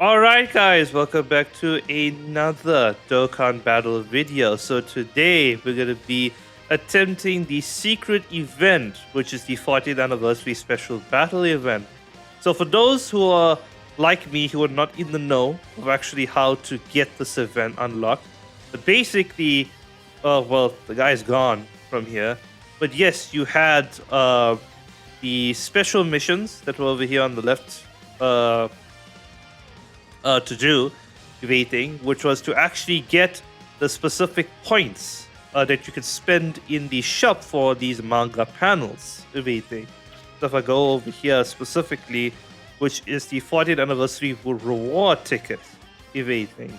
Alright guys, welcome back to another Dokkan battle video. So today we're going to be attempting the secret event, which is the 40th anniversary special battle event. So for those who are like me, who are not in the know of actually how to get this event unlocked, but basically, well, the guy's gone from here. But yes, you had the special missions that were over here on the left to do waiting, which was to actually get the specific points that you could spend in the shop for these manga panels waiting. So if I go over here specifically, which is the 40th anniversary reward ticket evading.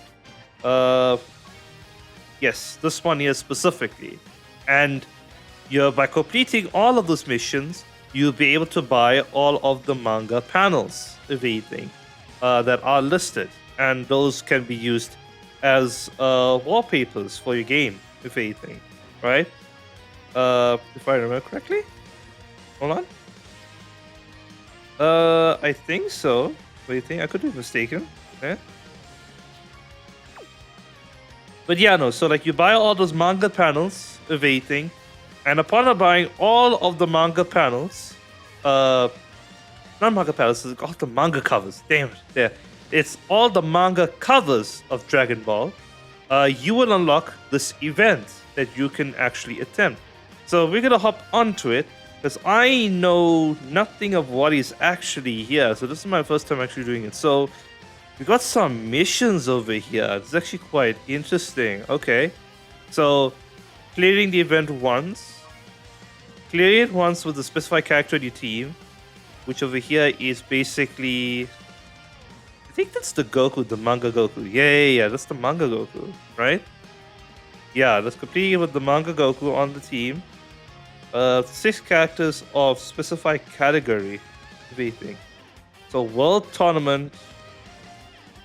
Yes, this one here specifically. And by completing all of those missions, you'll be able to buy all of the manga panels evading. That are listed, and those can be used as wallpapers for your game, if anything, right? If I remember correctly. Hold on. I think so. What do you think? I could be mistaken. Yeah. But yeah, no. So like, you buy all those manga panels of anything, and upon buying all of the manga panels, not manga panels, it's all the manga covers. Damn it. There. It's all the manga covers of Dragon Ball. You will unlock this event that you can actually attempt. So we're going to hop onto it because I know nothing of what is actually here. So this is my first time actually doing it. So we got some missions over here. It's actually quite interesting. Okay. So clearing the event once. Clear it once with a specified character in your team. Which over here is basically, I think that's the Goku, the manga Goku. Yeah, that's the manga Goku, right? Yeah, let's complete it with the manga Goku on the team. 6 characters of specified category, everything. So World Tournament,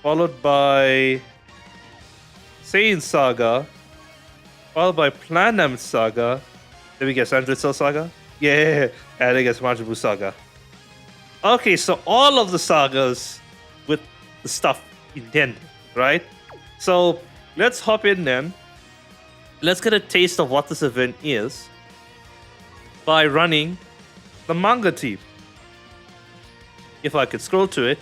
followed by Saiyen Saga, followed by Namek Saga. Then we get Android Cell Saga. Yeah, and then get Majin Buu Saga. Okay, so all of the sagas with the stuff intended, right? So let's hop in then. Let's get a taste of what this event is by running the Manga Team. If I could scroll to it.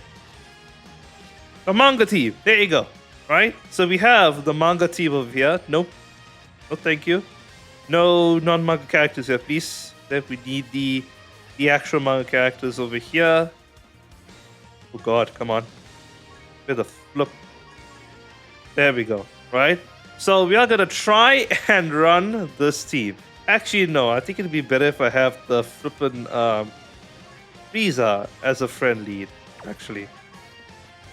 The Manga Team, there you go, right? So we have the Manga Team over here. Nope. No, thank you. No non-manga characters here, please. Then we need the actual manga characters over here. Oh god, come on. Where the flip? There we go, right? So we are gonna try and run this team. Actually, no, I think it'd be better if I have the flippin' Frieza as a friend lead, actually.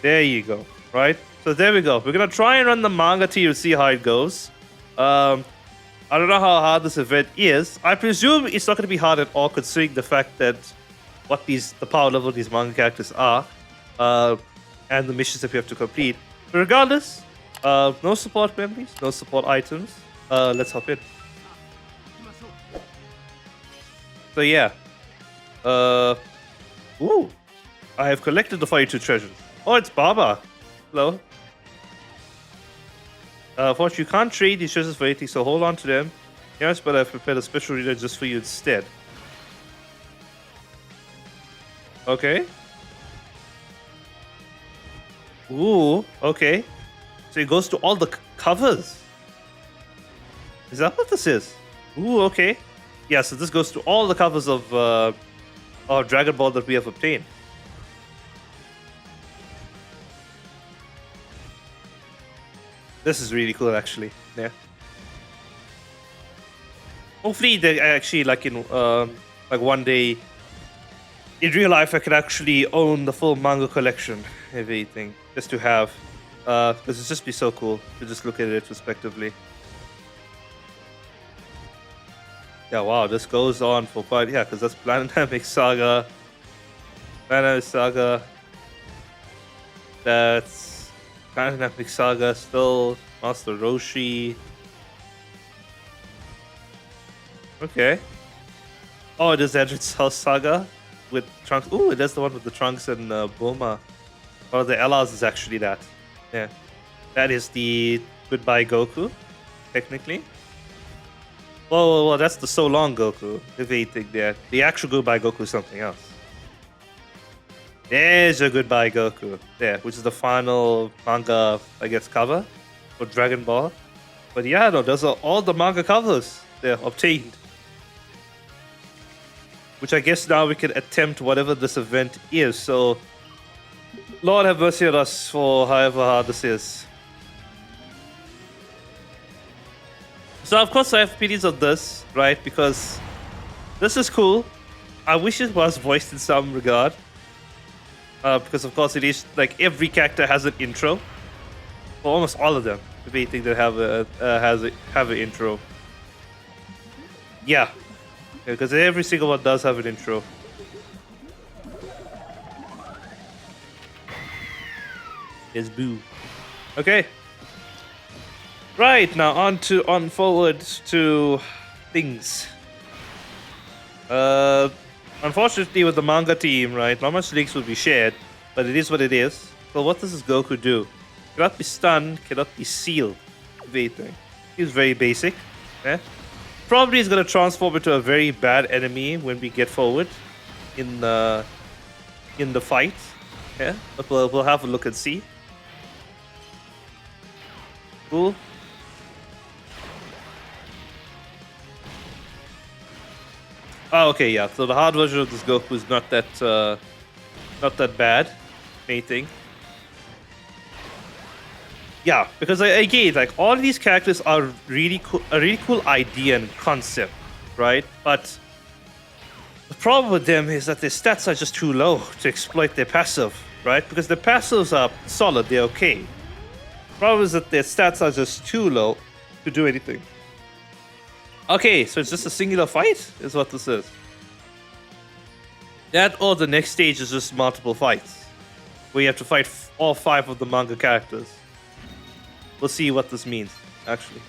There you go, right? So there we go. We're gonna try and run the manga team to see how it goes. I don't know how hard this event is. I presume it's not going to be hard at all, considering the fact that the power level of these manga characters are, and the missions that we have to complete. But regardless, no support memories, no support items. Let's hop in. So yeah, ooh, I have collected the 42 treasures. Oh, it's Baba. Hello. Unfortunately, you can't trade these treasures for anything, so hold on to them. Yes, but I've prepared a special reader just for you instead. Okay. Ooh, okay. So it goes to all the covers. Is that what this is? Ooh, okay. Yeah, so this goes to all the covers of Dragon Ball that we have obtained. This is really cool, actually. Yeah. Hopefully, they actually like one day in real life, I could actually own the full manga collection, everything, just to have. This would just be so cool to just look at it respectively. Yeah, wow, this goes on for quite because that's Namek Saga. Namek Saga. That's Namek Saga still. Master Roshi. Okay. Oh, it is Android Cell Saga with Trunks. Ooh, that's the one with the Trunks and Bulma. Or the LRs is actually that. Yeah. That is the goodbye Goku, technically. Well, that's the so long Goku, if they think that. The actual goodbye Goku is something else. There's your goodbye Goku. There, which is the final manga, I guess, cover for Dragon Ball. But yeah, no, those are all the manga covers they're obtained. Which I guess now we can attempt whatever this event is. So, Lord have mercy on us for however hard this is. So of course I have pities of this, right? Because this is cool. I wish it was voiced in some regard. Because of course it is like every character has an intro. For almost all of them, debating that have an intro. Yeah, because every single one does have an intro. Is Boo. Okay. Right, now on forward to things. Unfortunately with the manga team, right, not much links will be shared, but it is what it is. So what does this Goku do? Cannot be stunned, cannot be sealed. Everything. He's very basic. Eh? Probably is gonna transform into a very bad enemy when we get forward in the fight. Yeah, but we'll have a look and see. Cool. Oh, okay, yeah. So the hard version of this Goku is not that bad, anything. Yeah, because again, like all these characters are really cool, a really cool idea and concept, right? But the problem with them is that their stats are just too low to exploit their passive, right? Because their passives are solid, they're okay. The problem is that their stats are just too low to do anything. Okay, so it's just a singular fight, is what this is. That or the next stage is just multiple fights, where you have to fight all 5 of the manga characters. We'll see what this means, actually.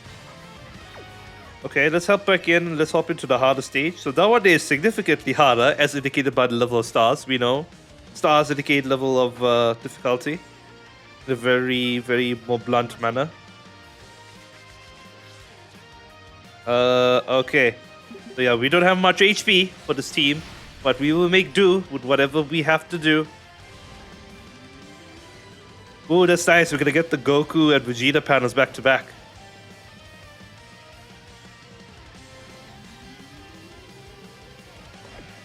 Okay, let's hop back in and let's hop into the harder stage. So that one is significantly harder, as indicated by the level of stars. We know stars indicate level of difficulty in a very, very more blunt manner. Okay. So yeah, we don't have much HP for this team, but we will make do with whatever we have to do. Ooh, that's nice. We're gonna get the Goku and Vegeta panels back to back.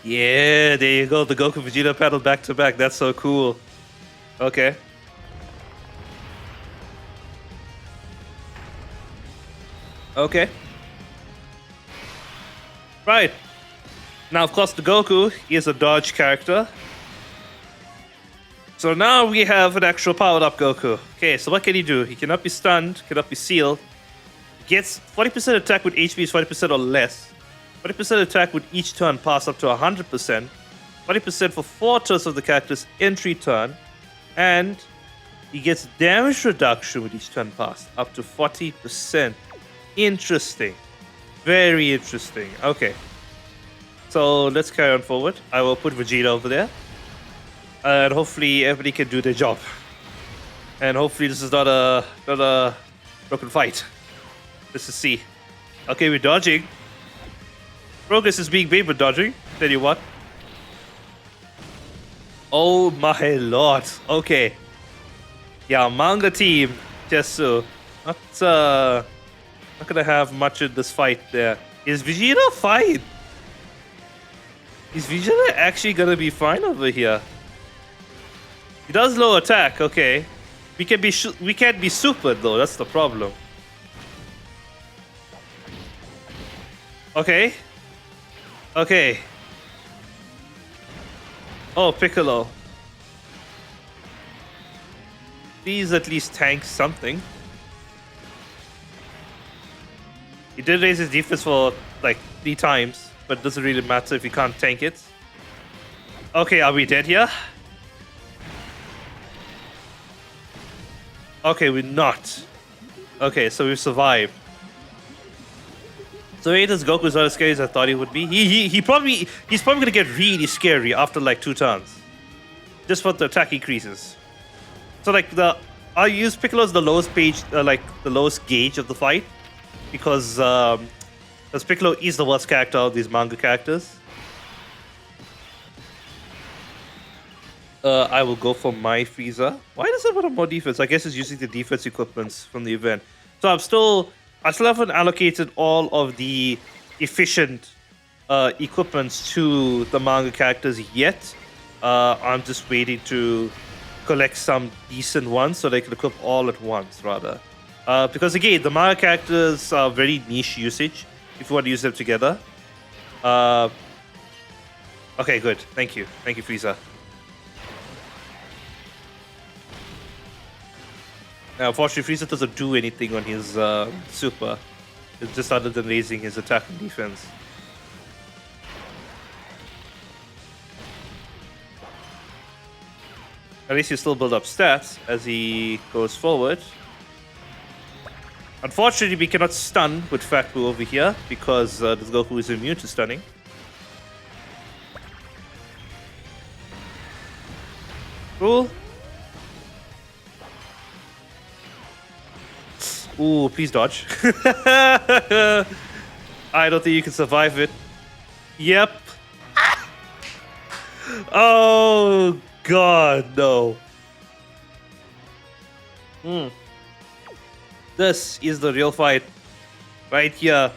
Yeah, there you go. The Goku Vegeta panel back to back. That's so cool. Okay. Okay. Right. Now, of course, the Goku is a dodge character. So now we have an actual powered up Goku. Okay, so what can he do? He cannot be stunned, cannot be sealed. Gets 40% attack with HP is 40% or less. 40% attack with each turn pass up to 100%. 40% for 4 turns of the character's entry turn. And he gets damage reduction with each turn pass up to 40%. Interesting. Very interesting. Okay. So let's carry on forward. I will put Vegeta over there. And hopefully everybody can do their job. And hopefully this is not a broken fight. Let's just see. Okay, we're dodging. Progress is being made with dodging. Tell you what. Oh my lord. Okay. Yeah, Manga Team. Just so. Not gonna have much in this fight there. Is Vegeta fine? Is Vegeta actually gonna be fine over here? He does low attack, okay. We can't be super though, that's the problem. Okay. Okay. Oh, Piccolo. Please at least tank something. He did raise his defense for like 3 times, but it doesn't really matter if you can't tank it. Okay, are we dead here? Okay, we're not. Okay, so we've survived. So this Goku is not as scary as I thought he would be. He's probably gonna get really scary after like 2 turns. Just for the attack increases. So like I use Piccolo as the lowest page, like the lowest gauge of the fight, because Piccolo is the worst character of these manga characters. I will go for my Frieza. Why does it have more defense? I guess it's using the defense equipments from the event. So I still haven't allocated all of the efficient equipments to the manga characters yet. I'm just waiting to collect some decent ones so they can equip all at once, rather. Because again, the manga characters are very niche usage if you want to use them together. Okay, good. Thank you, Frieza. Now, unfortunately, Frieza doesn't do anything on his super. It's just other than raising his attack and defense. At least he still build up stats as he goes forward. Unfortunately, we cannot stun with Fat Boo over here because this Goku is immune to stunning. Cool. Ooh, please dodge. I don't think you can survive it. Yep. Oh, God, no. This is the real fight. Right here.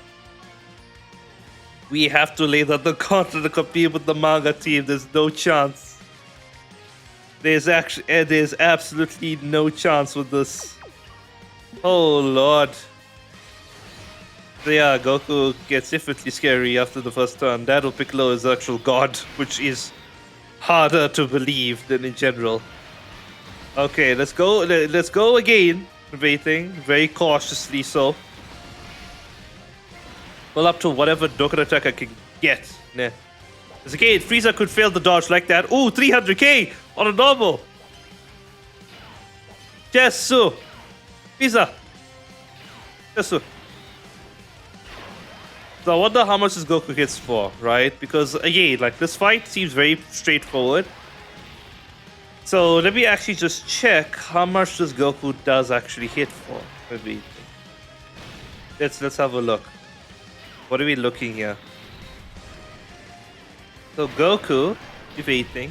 We have to lay down the counter to compete with the Manga Team. There's no chance. There's absolutely no chance with this. Oh Lord. So yeah, Goku gets infinitely scary after the first turn. That of Piccolo is actual god, which is harder to believe than in general. Okay, let's go again. Waiting, very cautiously so. Well, up to whatever Dokkan attack I can get. Nah. Because again, Frieza could fail the dodge like that. Ooh, 300k on a normal. Jesu. Frieza. Jesu. So I wonder how much this Goku hits for, right? Because again, like this fight seems very straightforward. So let me actually just check how much this Goku does actually hit for. Maybe. Let's have a look. What are we looking here? So Goku, if anything.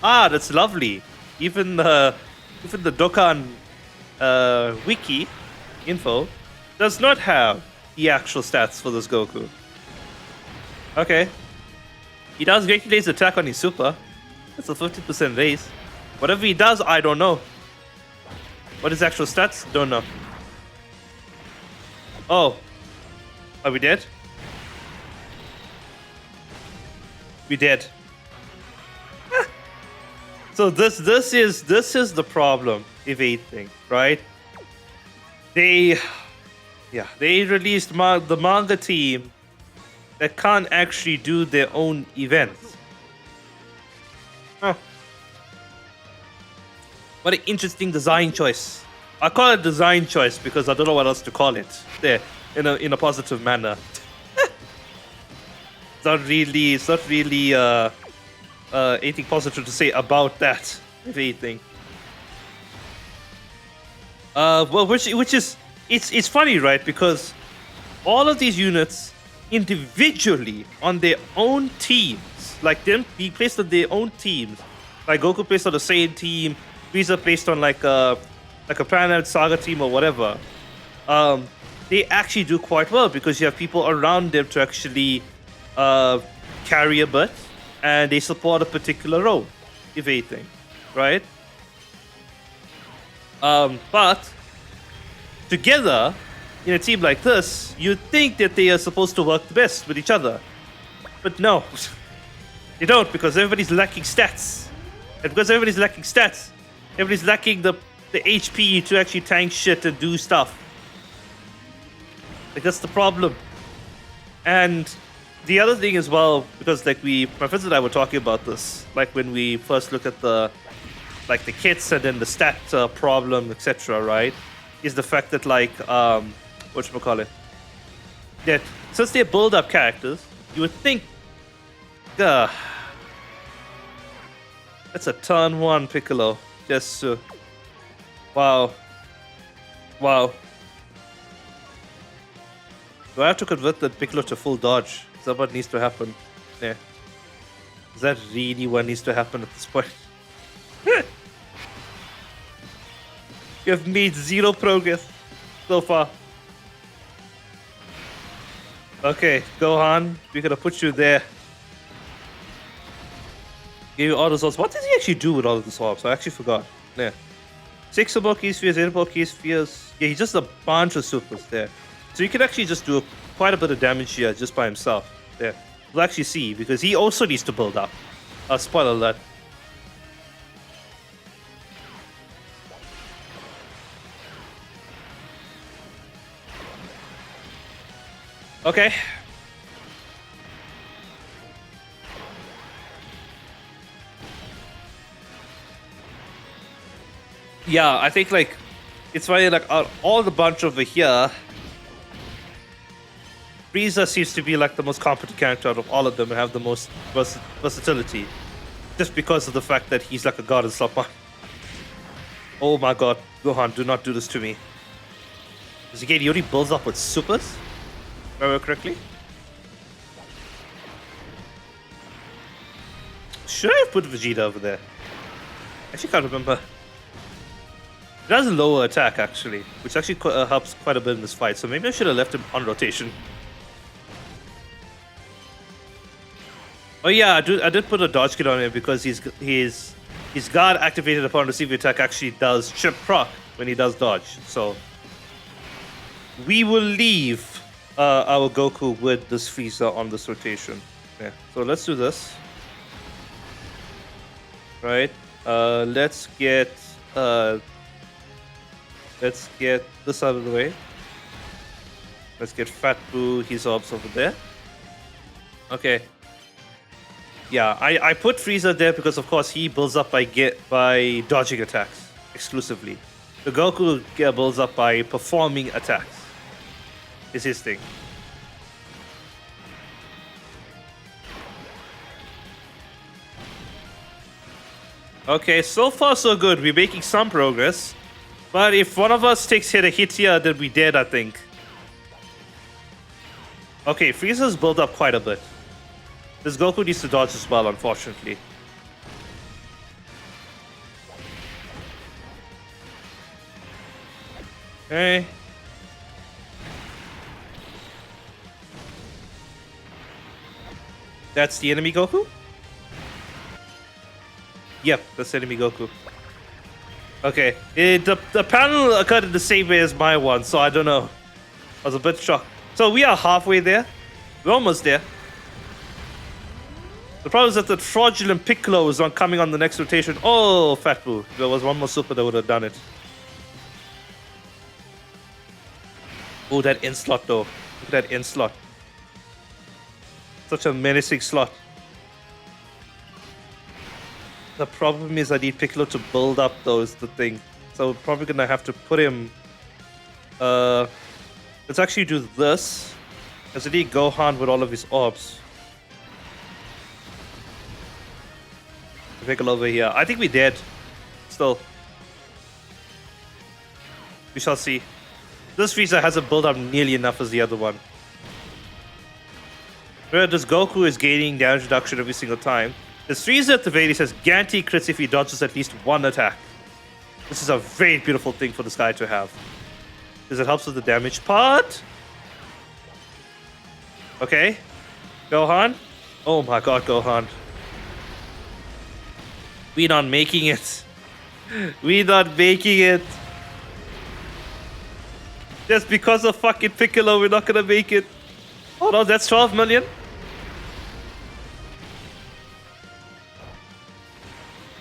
Ah, that's lovely. Even the Dokkan wiki info does not have the actual stats for this Goku. Okay. He does greatly raise attack on his super. That's a 50% raise. Whatever he does, I don't know. What is actual stats? Don't know. Oh. Are we dead? We dead. So this is the problem, if anything, right? They released the manga team that can't actually do their own events. Huh. What an interesting design choice. I call it design choice because I don't know what else to call it. There, in a positive manner. It's not really anything positive to say about that, if anything. Well, which is it's funny, right? Because all of these units individually on their own teams, like them being placed on their own teams, like Goku placed on the Saiyen team, Frieza placed on like a Planet Saga team or whatever. They actually do quite well because you have people around them to actually carry a bit, and they support a particular role, if anything, right? But together, in a team like this, you'd think that they are supposed to work the best with each other. But no, they don't, because everybody's lacking stats. And because everybody's lacking stats, everybody's lacking the HP to actually tank shit and do stuff. Like, that's the problem. And the other thing as well, because like my friends and I were talking about this, like when we first look at the kits and then the stat problem, etc., right? Is the fact that like whatchamacallit, that since they build up characters, you would think that's a turn 1 Piccolo. Just Wow. Wow. Do I have to convert the Piccolo to full dodge? Is that what needs to happen? Yeah. Is that really what needs to happen at this point? You have made zero progress so far. Okay, Gohan, we're gonna put you there. Give you all those orbs. What does he actually do with all of these orbs? I actually forgot. Yeah. 6 more key spheres, 8 more key spheres. Yeah, he's just a bunch of supers there. So you can actually just do quite a bit of damage here just by himself. There. We'll actually see, because he also needs to build up. Spoiler alert. Okay. Yeah, I think like it's funny, like all the bunch over here, Frieza seems to be like the most competent character out of all of them and have the most versatility, just because of the fact that he's like a god in slot. Oh my god, Gohan, do not do this to me. Because again, he only builds up with supers, if I remember correctly. Should I have put Vegeta over there? I actually can't remember. It has a lower attack, actually, which actually helps quite a bit in this fight. So maybe I should have left him on rotation. Oh yeah, I did put a dodge kit on him because his guard activated upon receiving attack actually does chip proc when he does dodge. So we will leave our Goku with this Frieza on this rotation. Yeah. So let's do this. Right. Let's get this out of the way. Let's get Fat Boo, his orbs over there. Okay. Yeah, I put Frieza there because of course he builds up by dodging attacks exclusively. The Goku builds up by performing attacks. Is his thing. Okay, so far so good. We're making some progress. But if one of us takes a hit here, then we're dead, I think. Okay, Frieza's built up quite a bit. This Goku needs to dodge as well, unfortunately. Okay. That's the enemy Goku? Yep, that's enemy Goku. Okay, the panel occurred in the same way as my one, so I don't know. I was a bit shocked. So we are halfway there. We're almost there. The problem is that the fraudulent Piccolo is coming on the next rotation. Oh, Fat Boo. There was one more super that would have done it. Oh, that in slot though. Look at that in slot. Such a menacing slot. The problem is I need Piccolo to build up though, is the thing. So we're probably gonna have to put him... let's actually do this. Because I need Gohan with all of his orbs. Piccolo over here. I think we're dead. Still. We shall see. This Frieza hasn't built up nearly enough as the other one. Where this Goku is gaining damage reduction every single time. This Frieza at the very least has guaranteed crits if he dodges at least one attack. This is a very beautiful thing for this guy to have. Because it helps with the damage part. Okay. Gohan. Oh my god, Gohan. We're not making it. We're not making it. Just because of fucking Piccolo, we're not gonna make it. Oh no, that's 12 million.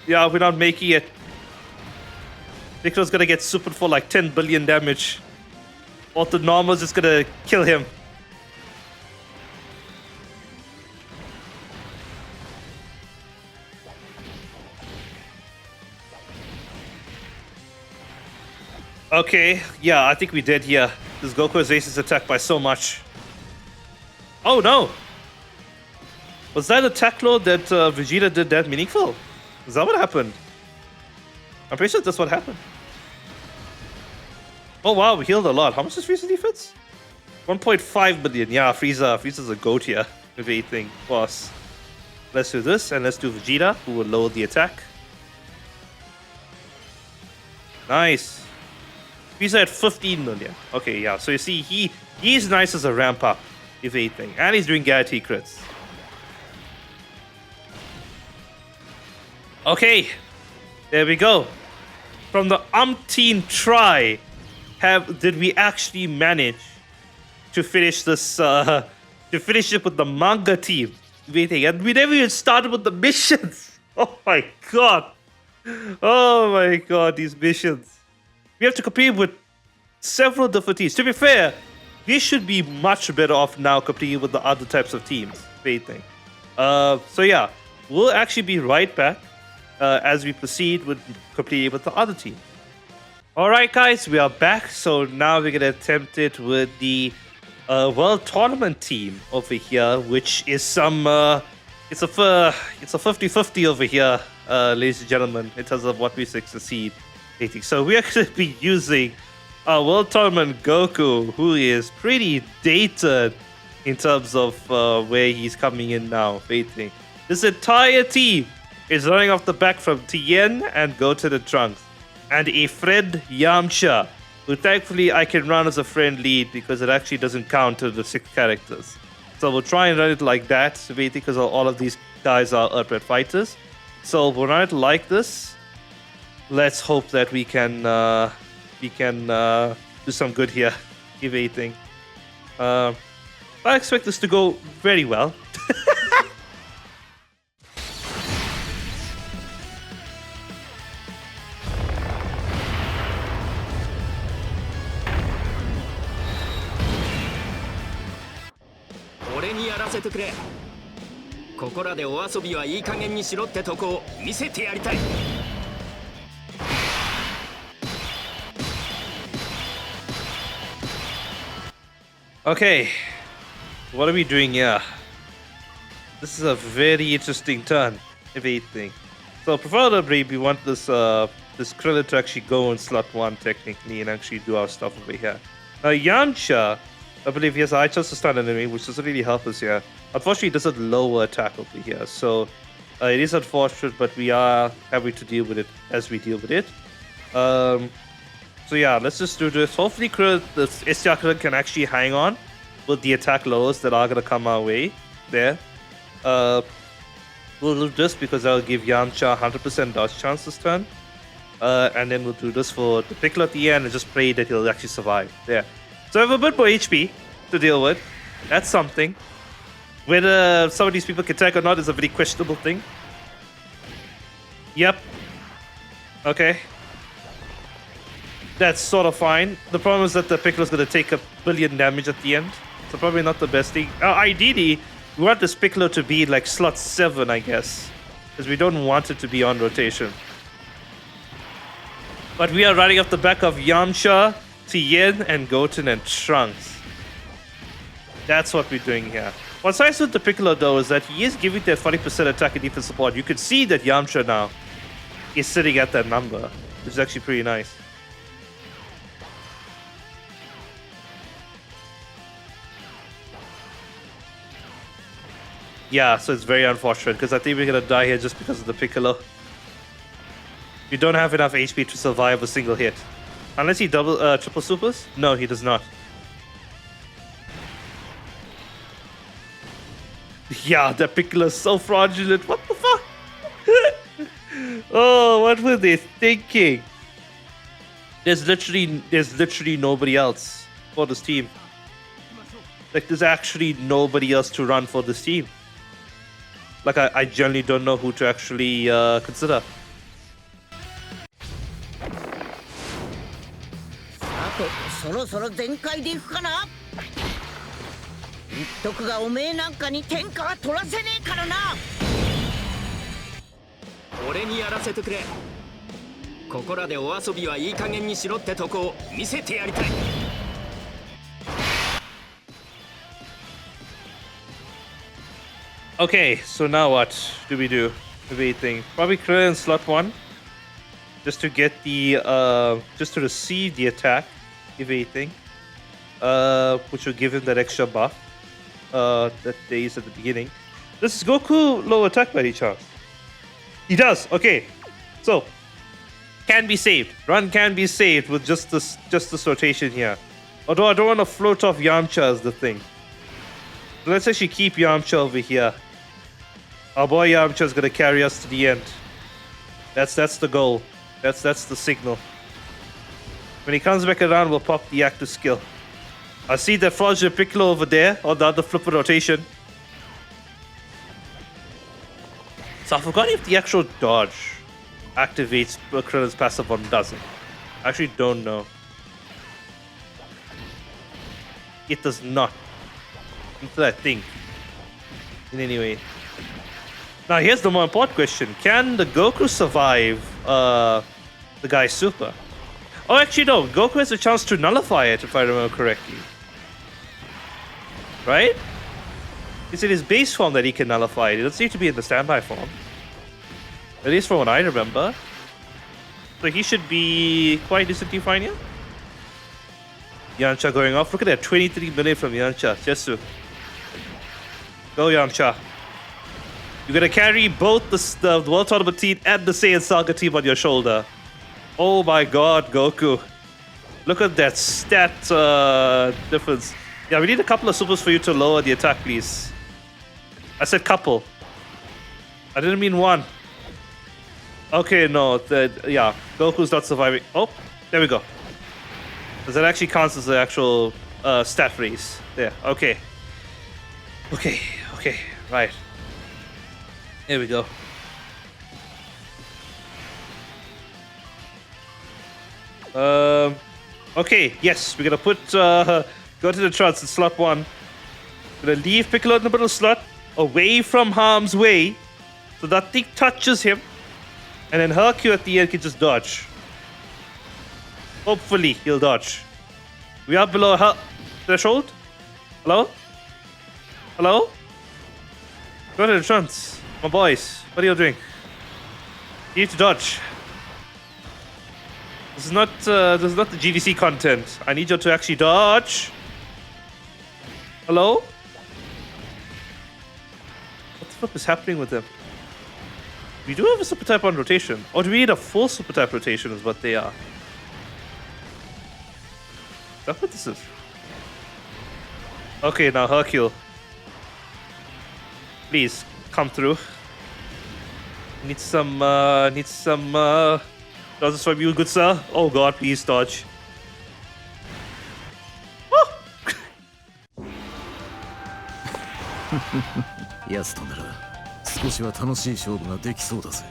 Yeah, we're not making it. Piccolo's gonna get super for like 10 billion damage. Or the normal's just gonna kill him. Okay, yeah, I think we did here. This Goku has aced his attack by so much. Oh no! Was that attack load that Vegeta did that meaningful? Is that what happened? I'm pretty sure that's what happened. Oh wow, we healed a lot. How much does Frieza defense? 1.5 billion. Yeah, Frieza's a goat here. If anything, boss. Let's do this, and let's do Vegeta, who will lower the attack. Nice. Frieza at 15 million. Okay, yeah. So you see, he's nice as a ramp up, if anything, and he's doing guarantee crits. Okay, there we go. From the umpteen try, did we actually manage to finish this? To finish it with the manga team, waiting, and we never even started with the missions. Oh my god! Oh my god, these missions. We have to compete with several different teams. To be fair, we should be much better off now competing with the other types of teams. Waiting. So yeah, we'll actually be right back. As we proceed with competing with the other team. Alright guys, we are back. So now we're going to attempt it with the World Tournament team over here, which is some... it's a 50-50 over here, ladies and gentlemen, in terms of what we succeed. So we are going to be using our World Tournament Goku, who is pretty dated in terms of where he's coming in now. Waiting. This entire team is running off the back from Tien and Goten and Trunks, and a friend Yamcha, who thankfully I can run as a friend lead because it actually doesn't count to the 6 characters. So we'll try and run it like that, because all of these guys are Earthbred fighters. So we'll run it like this. Let's hope that we can do some good here, if anything. I expect this to go very well. Okay, what are we doing here? This is a very interesting turn, if anything. So preferably we want this this Krillin to actually go in slot 1 technically and actually do our stuff over here. Now Yamcha, I believe he has a high chance to stun enemy, which doesn't really help us here. Unfortunately, it doesn't lower attack over here, so it is unfortunate, but we are having to deal with it as we deal with it. So yeah, let's just do this. Hopefully the STR Krillin can actually hang on with the attack lowers that are going to come our way there. We'll do this because that'll give Yamcha 100% dodge chance this turn. And then we'll do this for the Piccolo at the end and just pray that he'll actually survive there. So I have a bit more HP to deal with. That's something. Whether some of these people can tank or not is a very questionable thing. Yep. Okay. That's sort of fine. The problem is that the Piccolo's going to take 1 billion damage at the end. So probably not the best thing. Ideally, we want this Piccolo to be like slot 7, I guess. Because we don't want it to be on rotation. But we are riding off the back of Yamcha, Tien, and Goten and Trunks. That's what we're doing here. What's nice with the Piccolo though is that he is giving that 40% attack and defense support. You can see that Yamcha now is sitting at that number, which is actually pretty nice. Yeah, so it's very unfortunate because I think we're gonna die here just because of the Piccolo. You don't have enough HP to survive a single hit. Unless he triple supers? No, he does not. Yeah, that Piccolo's so fraudulent. What the fuck? Oh, what were they thinking? There's literally nobody else for this team. Like, there's actually nobody else to run for this team. Like, I generally don't know who to actually consider. Okay, so now what do we do? Everything. Probably clear in slot 1. Just to get the just to receive the attack. if anything. Which will give him that extra buff that they used at the beginning. Does Goku low attack by any chance? He does. Okay, so can be saved. Run can be saved with just this rotation here. Although I don't want to float off Yamcha as the thing. So let's actually keep Yamcha over here. Our boy Yamcha is gonna carry us to the end. That's the goal. That's the signal. When he comes back around, we'll pop the active skill. I see the Frogger Piccolo over there on the other flipper rotation. So I forgot if the actual dodge activates Krillin's passive or doesn't. I actually don't know. It does not. Until I think. In any way. Now here's the more important question. Can the Goku survive the guy's super? Oh, actually no. Goku has a chance to nullify it, if I remember correctly. Right? It's in his base form that he can nullify it. It doesn't need to be in the standby form. At least from what I remember. So he should be quite decently fine here. Yamcha going off. Look at that. 23 million from Yamcha. Jesu. Go Yamcha. You're going to carry both the World Tournament team and the Saiyan Saga team on your shoulder. Oh my god, Goku. Look at that stat difference. Yeah, we need a couple of supers for you to lower the attack, please. I said couple. I didn't mean one. Okay, no. Yeah, Goku's not surviving. Oh, there we go. Does that actually count as the actual stat raise? There, okay. Okay, right. Here we go. Okay, yes, we're gonna put go to the trance in slot 1. Gonna leave Piccolo in the middle slot, away from harm's way, so that thing touches him, and then Hercule at the end can just dodge. Hopefully, he'll dodge. We are below threshold. Hello? Hello? Go to the trance, my boys. What are you doing? You need to dodge. This is not the GDC content. I need you to actually dodge. Hello? What the fuck is happening with them? We do have a super type on rotation. Or do we need a full super type rotation is what they are? Is that what this is? Okay, now Hercule. Please, come through. Need some dodges from you, good sir. Oh god, please dodge. Oh! やつとなら少しは楽しい勝負ができそうだぜ。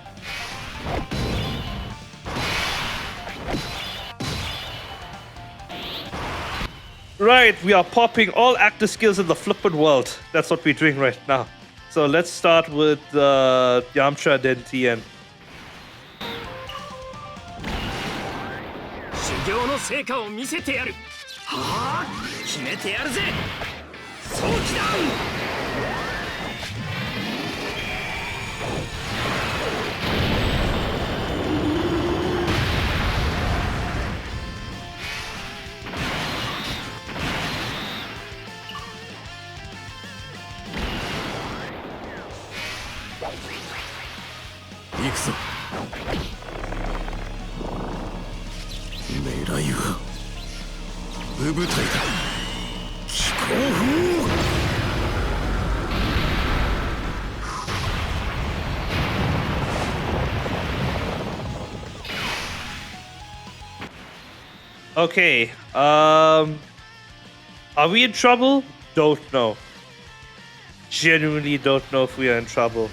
Right, we are popping all active skills in the flippant world. That's what we're doing right now. So let's start with Yamcha, then Tien. 修行の成果を見せてやる。はあ、決めてやるぜ。早期だ。行くぞ。狙いは武部隊だ。気候風。Okay, are we in trouble? Don't know. Genuinely don't know if we are in trouble.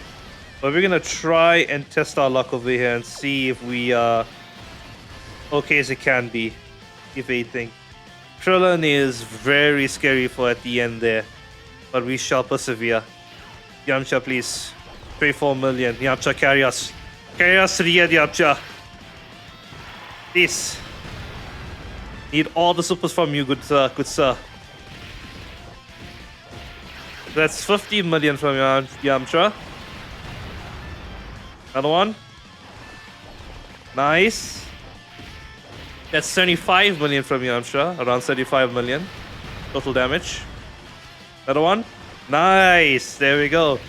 But we're gonna try and test our luck over here and see if we are okay as it can be, if anything. Krillin is very scary for at the end there, but we shall persevere. Yamcha, please. 24 million. Yamcha, carry us. Carry us to the end, Yamcha. Please. Need all the supers from you, good sir. That's 50 million from Yamcha. Another one. Nice. That's 75 million from Yamcha. Around 75 million total damage. Another one. Nice. There we go.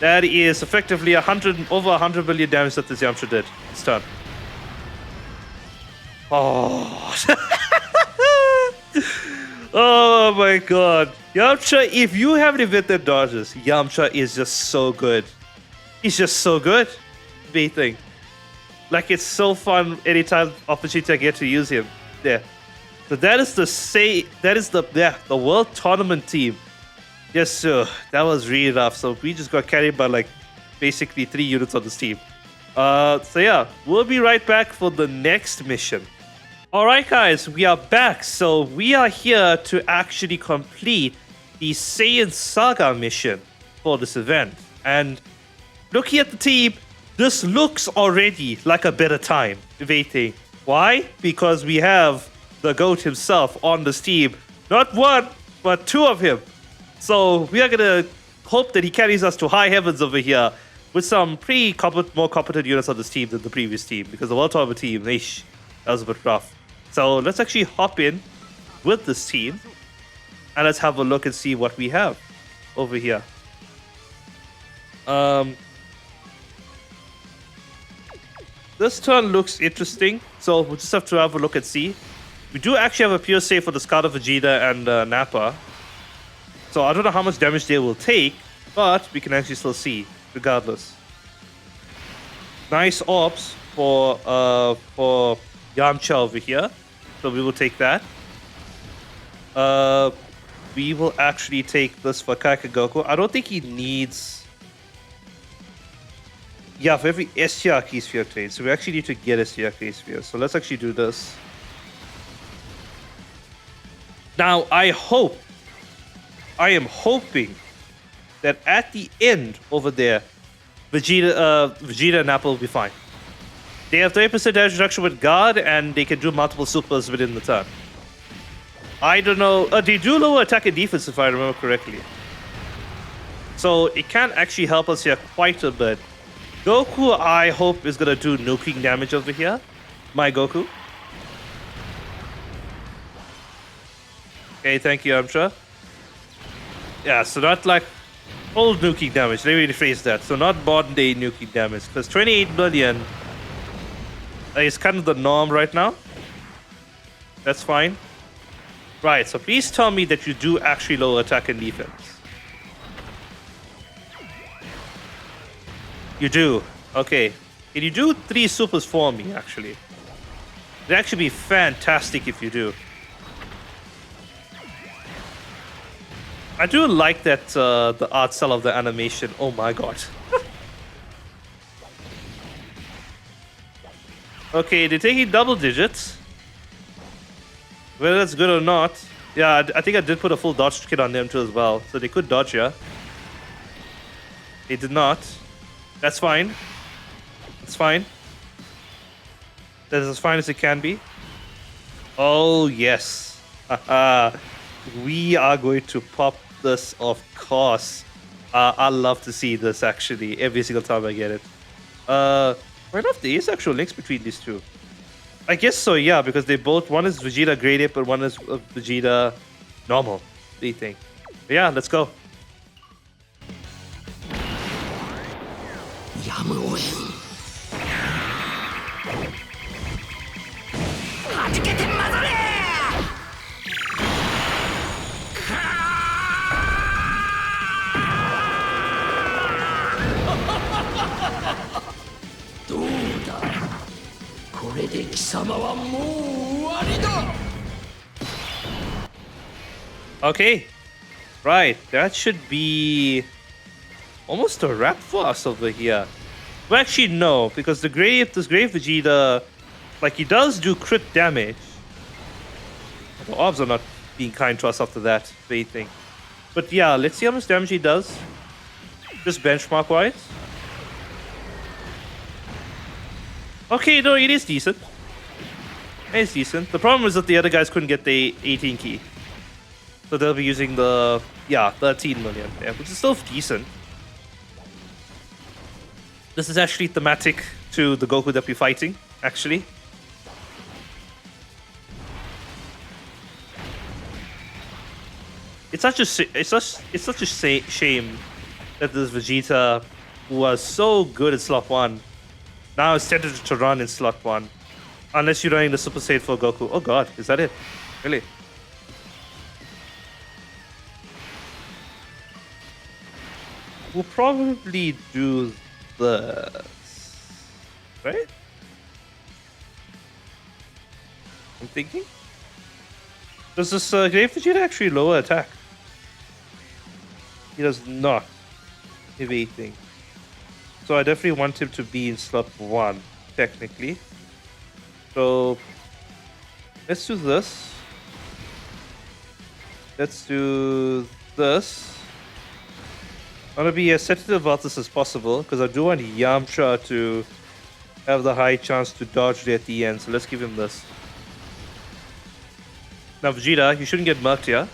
That is effectively over 100 million damage that this Yamcha did. It's done. Oh. Oh my god. Yamcha, if you have any that dodges, Yamcha is just so good. He's just so good. Thing. Like, it's so fun anytime opportunity I get to use him. There. So that is the world tournament team. Yes, sir. That was really rough. So we just got carried by like basically 3 units on this team. So yeah, we'll be right back for the next mission. Alright guys, we are back. So we are here to actually complete the Saiyen Saga mission for this event. And looking at the team, this looks already like a better time. Waiting. Why? Because we have the GOAT himself on this team. Not one, but 2 of him. So we are going to hope that he carries us to high heavens over here with some pretty more competent units on this team than the previous team. Because the World Tournament team, that was a bit rough. So let's actually hop in with this team. And let's have a look and see what we have over here. This turn looks interesting, so we'll just have to have a look and see. We do actually have a PSA for the Scout of Vegeta and Nappa. So I don't know how much damage they will take, but we can actually still see, regardless. Nice orbs for Yamcha over here, so we will take that. We will actually take this for Kaikagoku. I don't think he needs... Yeah, for every STR key sphere trade. So we actually need to get STR key sphere. So let's actually do this. Now, I am hoping that at the end over there, Vegeta and Nappa will be fine. They have 30% damage reduction with guard, and they can do multiple supers within the turn. I don't know. They do lower attack and defense if I remember correctly. So it can actually help us here quite a bit. Goku, I hope, is going to do nuking damage over here. My Goku. Okay, thank you, Yamcha. Yeah, so not like old nuking damage. Let me rephrase that. So not modern day nuking damage. Because 28 million is kind of the norm right now. That's fine. Right, so please tell me that you do actually lower attack and defense. You do. Okay. Can you do 3 supers for me, actually? It'd actually be fantastic if you do. I do like that the art style of the animation. Oh my god. Okay, they're taking double digits. Whether that's good or not. Yeah, I think I did put a full dodge kit on them too as well. So they could dodge, yeah. They did not. That's fine. It's fine. That is as fine as it can be. Oh, yes. We are going to pop this, of course. I love to see this, actually, every single time I get it. Right enough, there is actual links between these two. I guess so, yeah, because they both... One is Vegeta Great Ape, and one is Vegeta Normal. What do you think? But yeah, let's go. Okay, right, that should be almost a wrap for us over here. Well, actually, no, because this Grave Vegeta, like, he does do crit damage. The orbs are not being kind to us after that, thing. But yeah, let's see how much damage he does. Just benchmark-wise. Okay, no, it is decent. It's decent. The problem is that the other guys couldn't get the 18 key. So they'll be using the, 13 million, yeah, which is still decent. This is actually thematic to the Goku that we're fighting, actually. it's such a shame that this Vegeta, who was so good in slot 1, now is tempted to run in slot 1. Unless you're running the Super Saiyan for Goku. Oh god, is that it? Really? We'll probably do this. Right? I'm thinking. Does this Great Vegeta actually lower attack? He does not. Evading. So I definitely want him to be in slot 1, technically. So let's do this. Let's do this. I want to be as sensitive about this as possible because I do want Yamcha to have the high chance to dodge it at the end. So let's give him this. Now Vegeta, you shouldn't get marked here.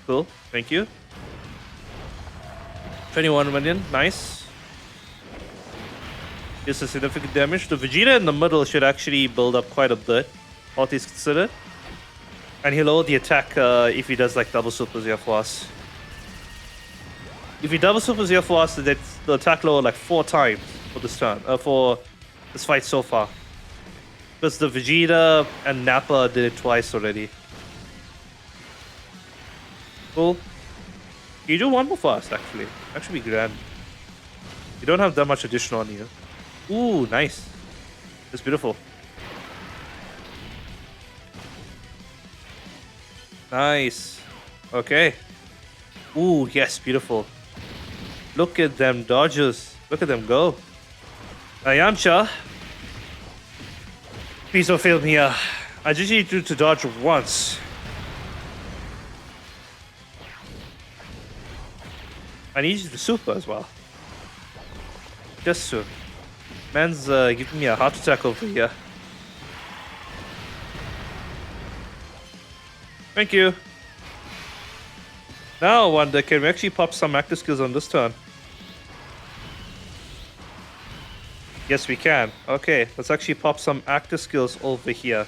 Cool, thank you. 21 million, nice. This is significant damage. The Vegeta in the middle should actually build up quite a bit, all things considered. And he'll lower the attack if he does like double Super Zero Force. If he double Super Zero Force, then the attack lower like 4 times for this turn, for this fight so far. Because the Vegeta and Nappa did it twice already. Cool. You do one more fast actually. That should be grand. You don't have that much additional on you. Ooh, nice. It's beautiful. Nice. Okay. Ooh, yes, beautiful. Look at them dodges. Look at them go. Yamcha. Please don't fail me here. I just need you to dodge once. I need you to super as well. Just so. Man's giving me a heart attack over here. Thank you. Now I wonder, can we actually pop some active skills on this turn? Yes, we can. Okay, let's actually pop some active skills over here.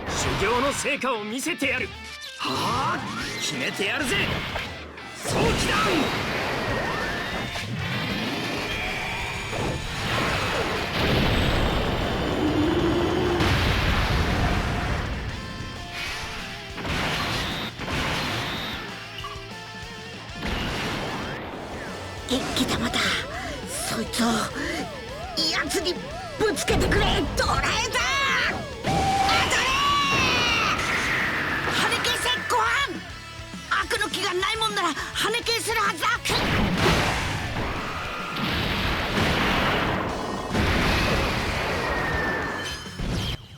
修行の成果を見せてやる。はあ、決めてやるぜ。早期だ。元気玉だ。そいつを奴にぶつけてくれ。捉えた。当たれ。跳ね消せご飯。悪の気がないもんなら跳ね消せるはずだ。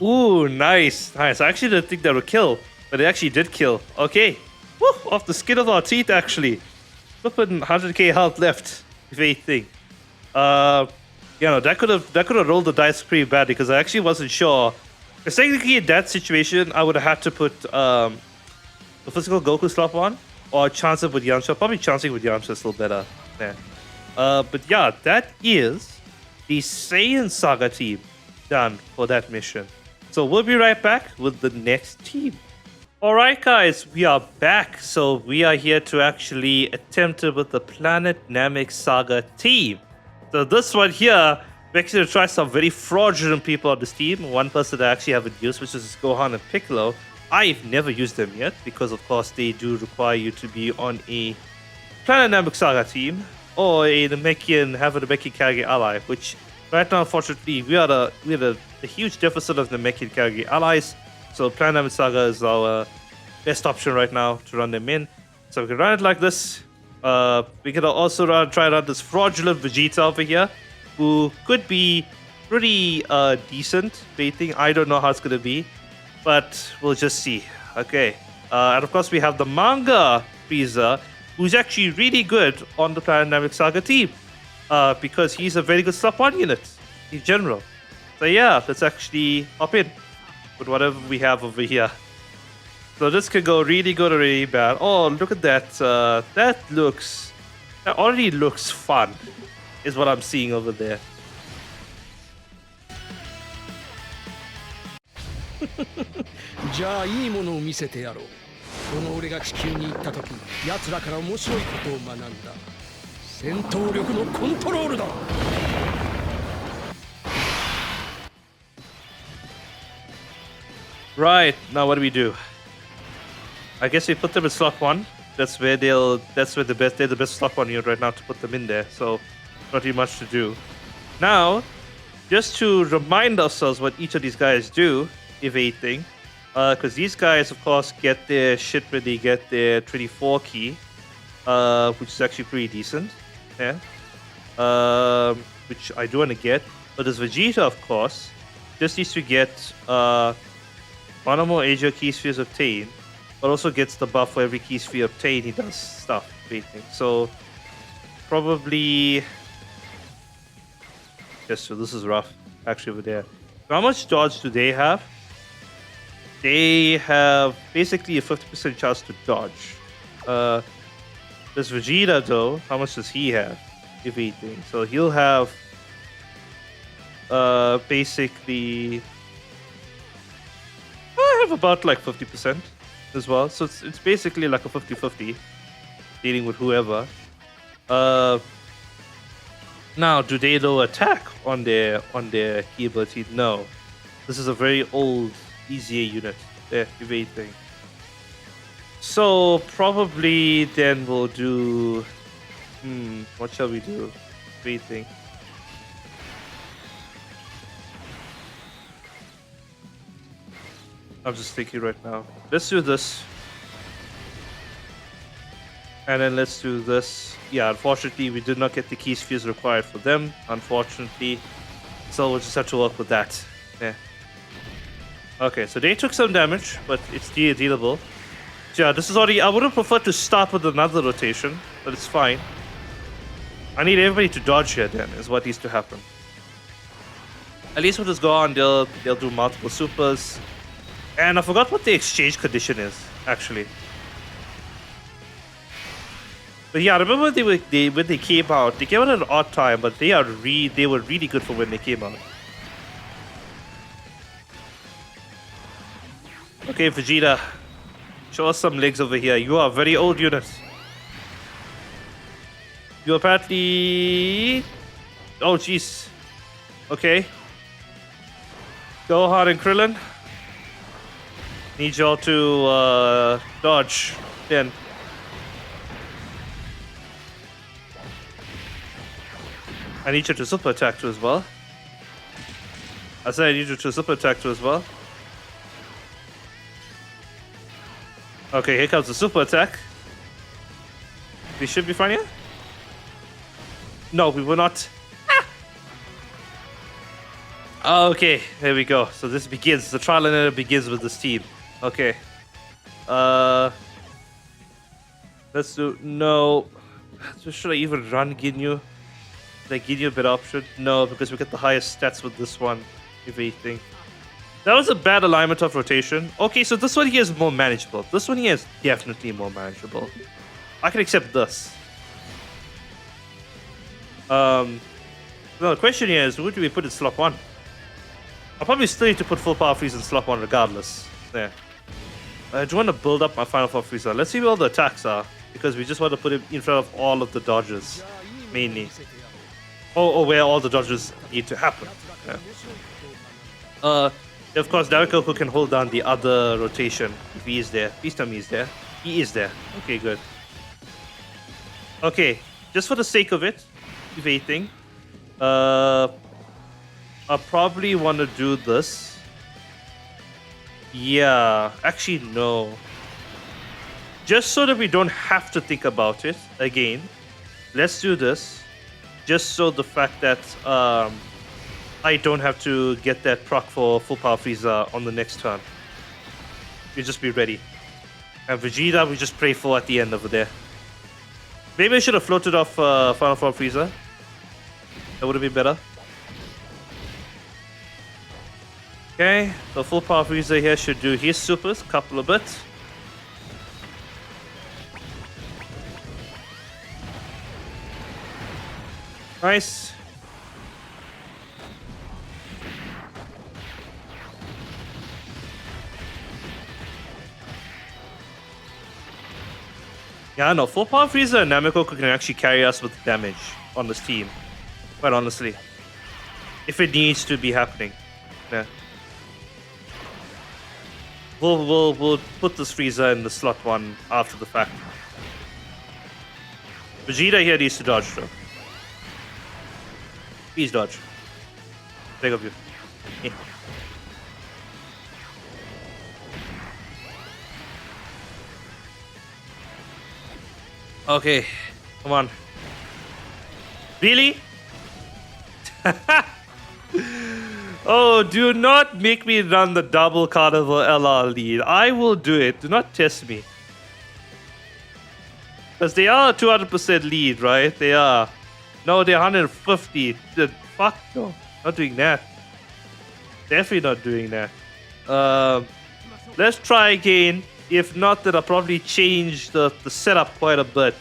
Ooh, nice. Nice. I actually didn't think that would kill, but it actually did kill. Okay. Woo, off the skin of our teeth, actually. Flipping 100k health left, if anything. You know, that could have rolled the dice pretty bad because I actually wasn't sure. Because technically in that situation, I would have had to put the physical Goku slot on or chance it with Yamcha. Probably chancing with Yamcha is still better. Yeah. But yeah, that is the Saiyan Saga team done for that mission. So we'll be right back with the next team. Alright guys, we are back. So we are here to actually attempt it with the Planet Namek Saga team. So this one here, we're actually going to try some very fraudulent people on this team. One person I actually haven't used, which is Gohan and Piccolo. I've never used them yet because of course they do require you to be on a Planet Namek Saga team or a Namekian, have a Namekian Kage ally, which right now unfortunately we are a huge deficit of Namekian Kage allies. So Planet Namek Saga is our best option right now to run them in. So we can run it like this. We can also try to run this fraudulent Vegeta over here, who could be pretty decent baiting. I don't know how it's going to be, but we'll just see. Okay. And of course we have the Manga Frieza, who's actually really good on the Planet Namek Saga team. Because he's a very good slot 1 unit in general. So yeah, let's actually hop in with whatever we have over here. So this could go really good or really bad. Oh, look at that. That already looks fun, is what I'm seeing over there. じゃあいいものを見せてやろう。この俺が地球に行った時、奴らから面白いことを学んだ。戦闘力のコントロールだ。Right, now what do we do? I guess we put them in slot 1. That's where they're the best slot 1 unit right now to put them in there. So not really much to do. Now, just to remind ourselves what each of these guys do, if anything, because these guys, of course, get their shit when they get their 24 key, which is actually pretty decent. Yeah. Which I do want to get. But there's Vegeta, of course, just needs to get one or more Asia key spheres obtained, but also gets the buff for every key sphere obtained. He does stuff, everything. So probably. Yes, so this is rough, actually, over there. How much dodge do they have? They have basically a 50% chance to dodge. There's Vegeta, though. How much does he have, if anything? So he'll have basically. I have about like 50% as well. So it's basically like a 50-50 dealing with whoever. Now, do they though attack on their key ability? No. This is a very old easier unit. There, if anything. So probably then we'll do. What shall we do? If anything. I'm just thinking right now. Let's do this. And then let's do this. Yeah, unfortunately, we did not get the key spheres required for them. Unfortunately. So we'll just have to work with that. Yeah. Okay, so they took some damage, but it's dealable. So yeah, this is already... I would have preferred to start with another rotation, but it's fine. I need everybody to dodge here then, is what needs to happen. At least with this go on, they'll do multiple supers. And I forgot what the exchange condition is, actually. But yeah, I remember when they came out. They came out at an odd time, but they were really good for when they came out. Okay, Vegeta, show us some legs over here. You are a very old unit. You apparently. Oh jeez. Okay. Gohan and Krillin. Need y'all to dodge then. I need you to super attack too as well. I said I need you to super attack too as well. Okay, here comes the super attack. We should be fine here? No, we will not. Ah! Okay, here we go. So this begins. The trial and error begins with this team. Okay. Let's do... No. Should I even run Ginyu? Did I give you a better option? No, because we get the highest stats with this one, if anything. That was a bad alignment of rotation. Okay, so this one here is more manageable. This one here is definitely more manageable. I can accept this. No, the question here is, who do we put in slot 1? I'll probably still need to put full power freeze in slot 1 regardless. There. I just want to build up my final power freezer. Let's see where all the attacks are, because we just want to put him in front of all of the dodges, mainly. Or where all the dodges need to happen. Yeah. Of course, Namek who can hold down the other rotation if he is there. Please tell me he's there. He is there. Okay, good. Okay, just for the sake of it, if anything, I'll probably want to do this. Yeah, actually no. Just so that we don't have to think about it again, let's do this. Just so the fact that I don't have to get that proc for full power freezer on the next turn. We just be ready. And Vegeta we just pray for at the end over there. Maybe I should have floated off final form freezer. That would have been better. Okay, the full power freezer here should do his supers, couple of bits. Nice. Yeah, no, full power Frieza and Namek can actually carry us with damage on this team. Quite honestly. If it needs to be happening. Yeah. We'll put this Frieza in the slot 1 after the fact. Vegeta here needs to dodge though. Please dodge. Big of you. Yeah. Okay, come on. Really? Oh, do not make me run the double carnival LR lead. I will do it. Do not test me. Because they are 200% lead, right? They are. No, they're 150. Fuck no. Not doing that. Definitely not doing that. Let's try again. If not, then I'll probably change the setup quite a bit.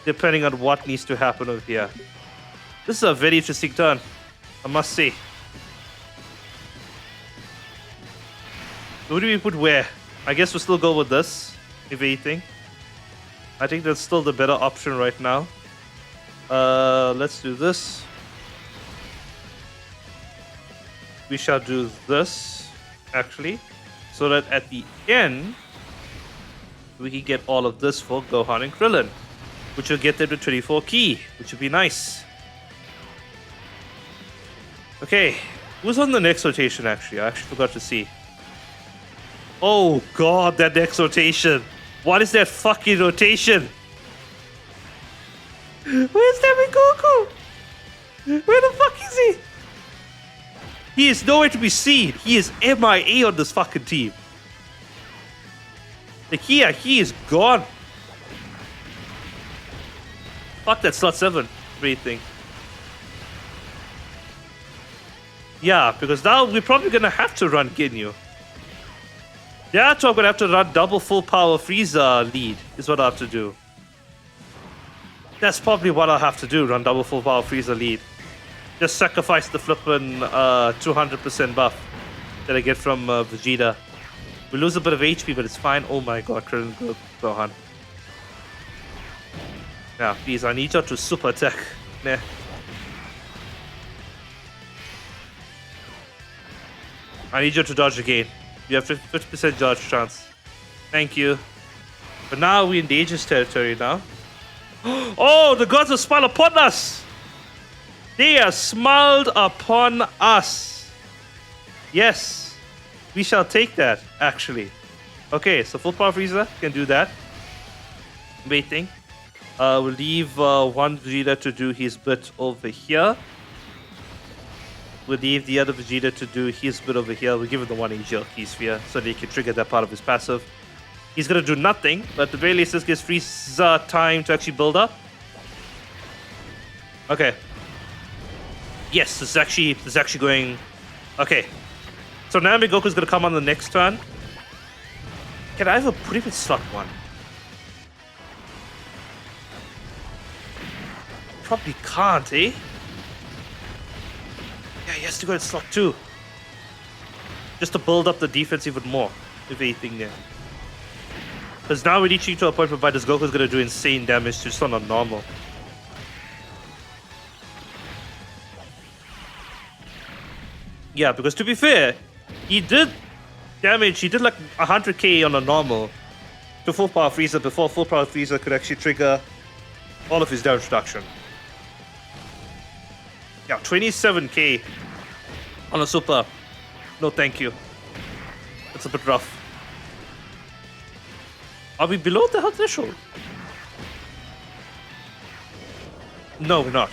Depending on what needs to happen over here. This is a very interesting turn. I must say. Who do we put where? I guess we'll still go with this. If anything. I think that's still the better option right now. Let's do this. We shall do this, actually. So that at the end, we can get all of this for Gohan and Krillin. Which will get them to 24 key, which would be nice. Okay, who's on the next rotation actually? I actually forgot to see. Oh god, that next rotation. What is that fucking rotation? Where's Namek Goku? Where the fuck is he? He is nowhere to be seen. He is MIA on this fucking team. Like he is gone. Fuck that slot 7 thing. Yeah, because now we're probably gonna have to run Ginyu. Yeah, so I'm gonna have to run double full power Frieza lead, is what I have to do. That's probably what I'll have to do, run double full power Frieza lead. Just sacrifice the flippin' 200% buff that I get from Vegeta. We lose a bit of HP, but it's fine. Oh my god, Krillin, Gohan. Yeah, please, I need you to super attack. Nah. I need you to dodge again. You have 50% dodge chance. Thank you. But now we're in Dangerous territory now. Oh, the gods have smiled upon us! They have smiled upon us. Yes. We shall take that, actually. Okay, so full power Frieza can do that. Waiting. We'll leave one Vegeta to do his bit over here. We'll leave the other Vegeta to do his bit over here. We'll give him the 1 Angel Key Sphere so that he can trigger that part of his passive. He's gonna do nothing, but at the very least this gives Frieza time to actually build up. Okay. Yes, this is actually going. Okay. So Namek Goku's gonna come on the next turn. Can I have a put him in slot 1? Probably can't, eh? Yeah, he has to go in slot 2. Just to build up the defense even more, if anything there. Because now we're reaching to a point whereby this Goku's gonna do insane damage to just not normal. Yeah, because to be fair, he did damage, he did like 100k on a normal to full power Frieza before full power Frieza could actually trigger all of his damage reduction. Yeah, 27k on a super. No thank you. That's a bit rough. Are we below the health threshold? No, we're not.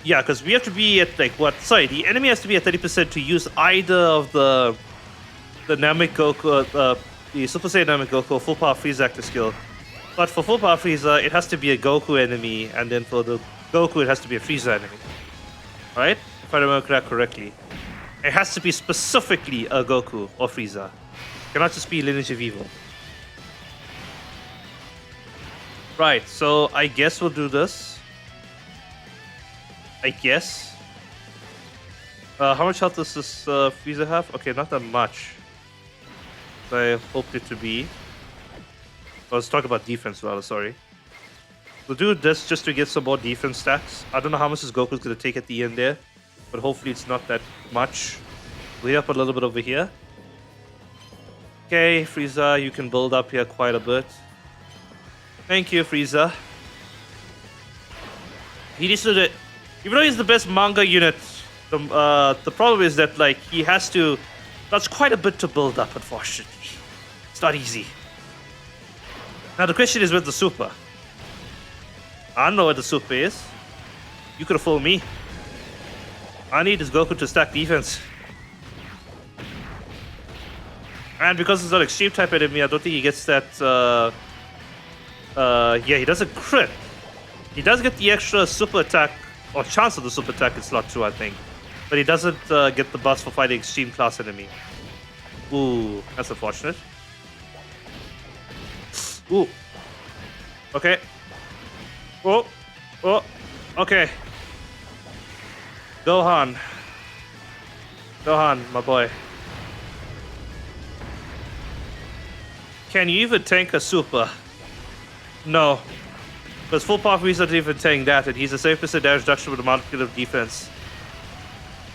Yeah, because we have to be at like what? Sorry, the enemy has to be at 30% to use either of the Namek Goku, the Super Saiyan Namek Goku full power Frieza active skill. But for full power Frieza, it has to be a Goku enemy, and then for the Goku, it has to be a Frieza enemy. Right? If I remember correctly, it has to be specifically a Goku or Frieza. It cannot just be Lineage of Evil. Right. So I guess we'll do this. I guess. How much health does this Frieza have? Okay, not that much. I hoped it to be. Let's talk about defense rather, sorry. We'll do this just to get some more defense stacks. I don't know how much this Goku's going to take at the end there, but hopefully it's not that much. We'll hit up a little bit over here. Okay, Frieza, you can build up here quite a bit. Thank you, Frieza. He needs to do it. Even though he's the best manga unit, the problem is that like he has to. That's quite a bit to build up, unfortunately. It's not easy. Now the question is with the super. I don't know what the super is. You could have fooled me. I need this Goku to stack defense. And because it's not extreme type enemy, I don't think he gets that. Yeah, he doesn't crit. He does get the extra super attack, or chance of the super attack in slot 2, I think. But he doesn't get the buff for fighting extreme class enemy. Ooh, that's unfortunate. Ooh. Okay. Oh. Oh. Okay. Gohan. Gohan, my boy. Can you even tank a super? No. Because full power Frieza didn't even tank that, and he's a 7% damage reduction with a multiple of defense.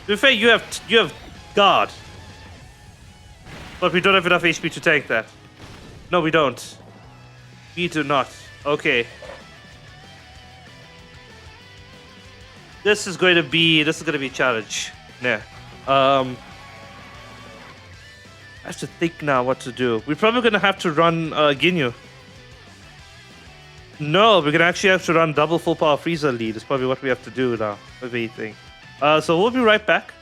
To be fair, you have guard. But we don't have enough HP to tank that. No, we don't. We do not. Okay. This is going to be a challenge. Yeah. I have to think now what to do. We're probably gonna have to run Ginyu. No, we're gonna actually have to run double full power Frieza lead. Is probably what we have to do now. If anything. So we'll be right back.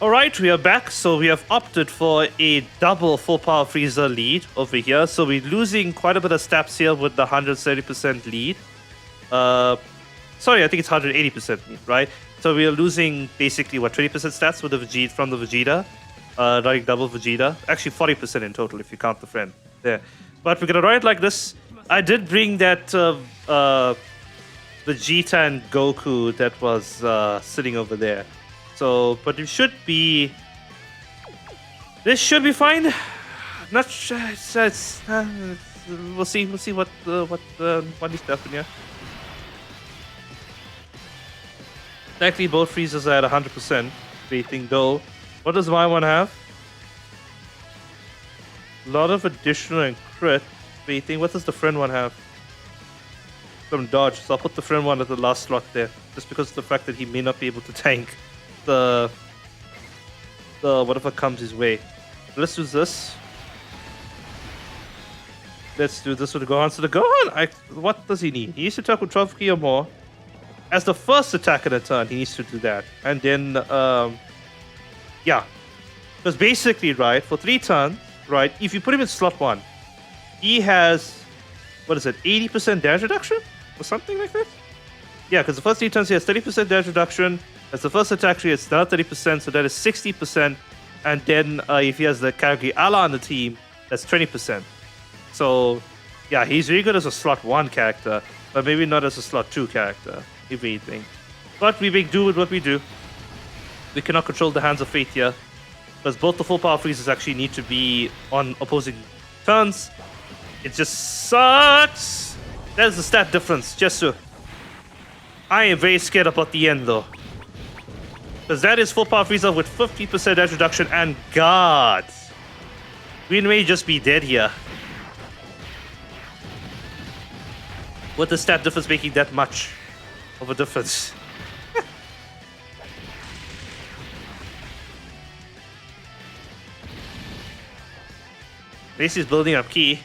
Alright, we are back. So we have opted for a double full power Frieza lead over here. So we're losing quite a bit of stats here with the 170% lead. Sorry, I think it's 180% lead, right? So we are losing basically what 20% stats with the Vegeta from the Vegeta. Running double Vegeta. Actually 40% in total if you count the friend there. But we're gonna ride like this. I did bring that Vegeta and Goku that was sitting over there. So, but it should be. This should be fine. Not sure. We'll see. We'll see what is happening here. Technically, both Friezas are at 100% rating, though. What does my one have? A lot of additional and crit rating. What does the friend one have? Some dodge. So I'll put the friend one at the last slot there, just because of the fact that he may not be able to tank the whatever comes his way. Let's do this. Let's do this with the Gohan. So the Gohan, what does he need? He needs to attack with 12 ki or more. As the first attack in a turn, he needs to do that. And then, yeah. Because basically, right, for 3 turns, right, if you put him in slot 1, he has, what is it, 80% damage reduction? Or something like that? Yeah, because the first 3 turns he has 30% damage reduction. As the first attack, he has another 30%, so that is 60%. And then if he has the category Ala on the team, that's 20%. So, yeah, he's really good as a slot 1 character, but maybe not as a slot 2 character, if anything. But we make do with what we do. We cannot control the hands of fate here, because both the full power freezes actually need to be on opposing turns. It just sucks. There's the stat difference, just so. I am very scared about the end, though. Because that is full power Frieza with 50% damage reduction and God. We may just be dead here. With the stat difference making that much of a difference. At least he's building up ki.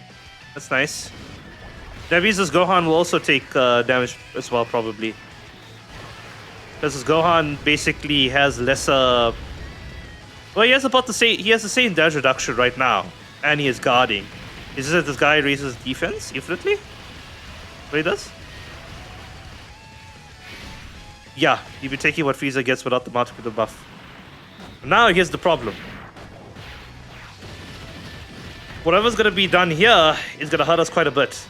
That's nice. That means this Gohan will also take damage as well, probably. Because this Gohan basically has lesser. Well, he has about the same. He has the same damage reduction right now, and he is guarding. Is it that this guy raises defense infinitely? What he does? Yeah, he'd be taking what Frieza gets without the multiplier buff. Now here's the problem. Whatever's gonna be done here is gonna hurt us quite a bit.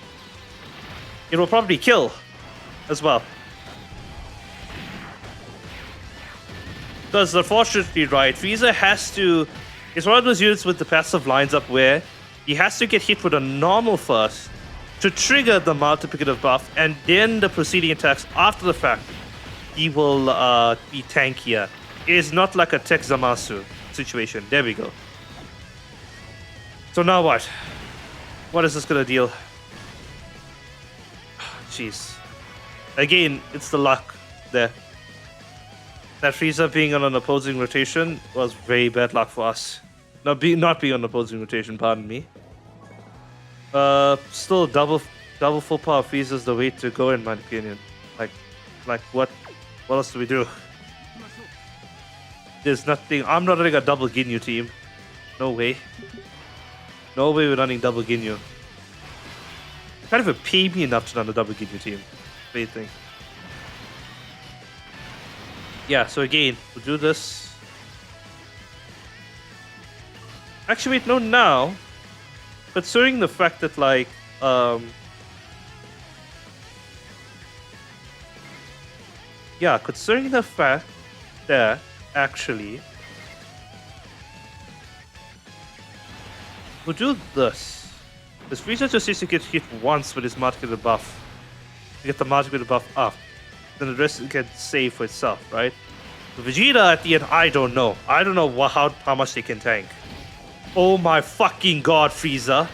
It will probably kill as well. Because unfortunately, right, Frieza has to. It's one of those units with the passive lines up where He has to get hit with a normal first to trigger the multiplicative buff, and then the preceding attacks after the fact. He will be tankier. It is not like a Tech Zamasu situation. There we go. So now what? What is this gonna deal? Jeez. Again, it's the luck there. That Frieza being on an opposing rotation was very bad luck for us. Not being on opposing rotation, pardon me. Still double full power Frieza is the way to go in my opinion. Like what else do we do? There's nothing. I'm not running a double Ginyu team. No way. No way we're running double Ginyu. You can't even pay me enough to run a double Ginyu team. What do you think? Yeah, so again, we'll do this. Actually, wait, no, now. Considering the fact that, like, yeah, considering the fact that, actually, we'll do this. This Frieza just needs to get hit once with his multiplicative buff. To get the multiplicative buff up. Then the rest can save for itself, right? The Vegeta at the end, I don't know. I don't know how much they can tank. Oh my fucking god, Frieza.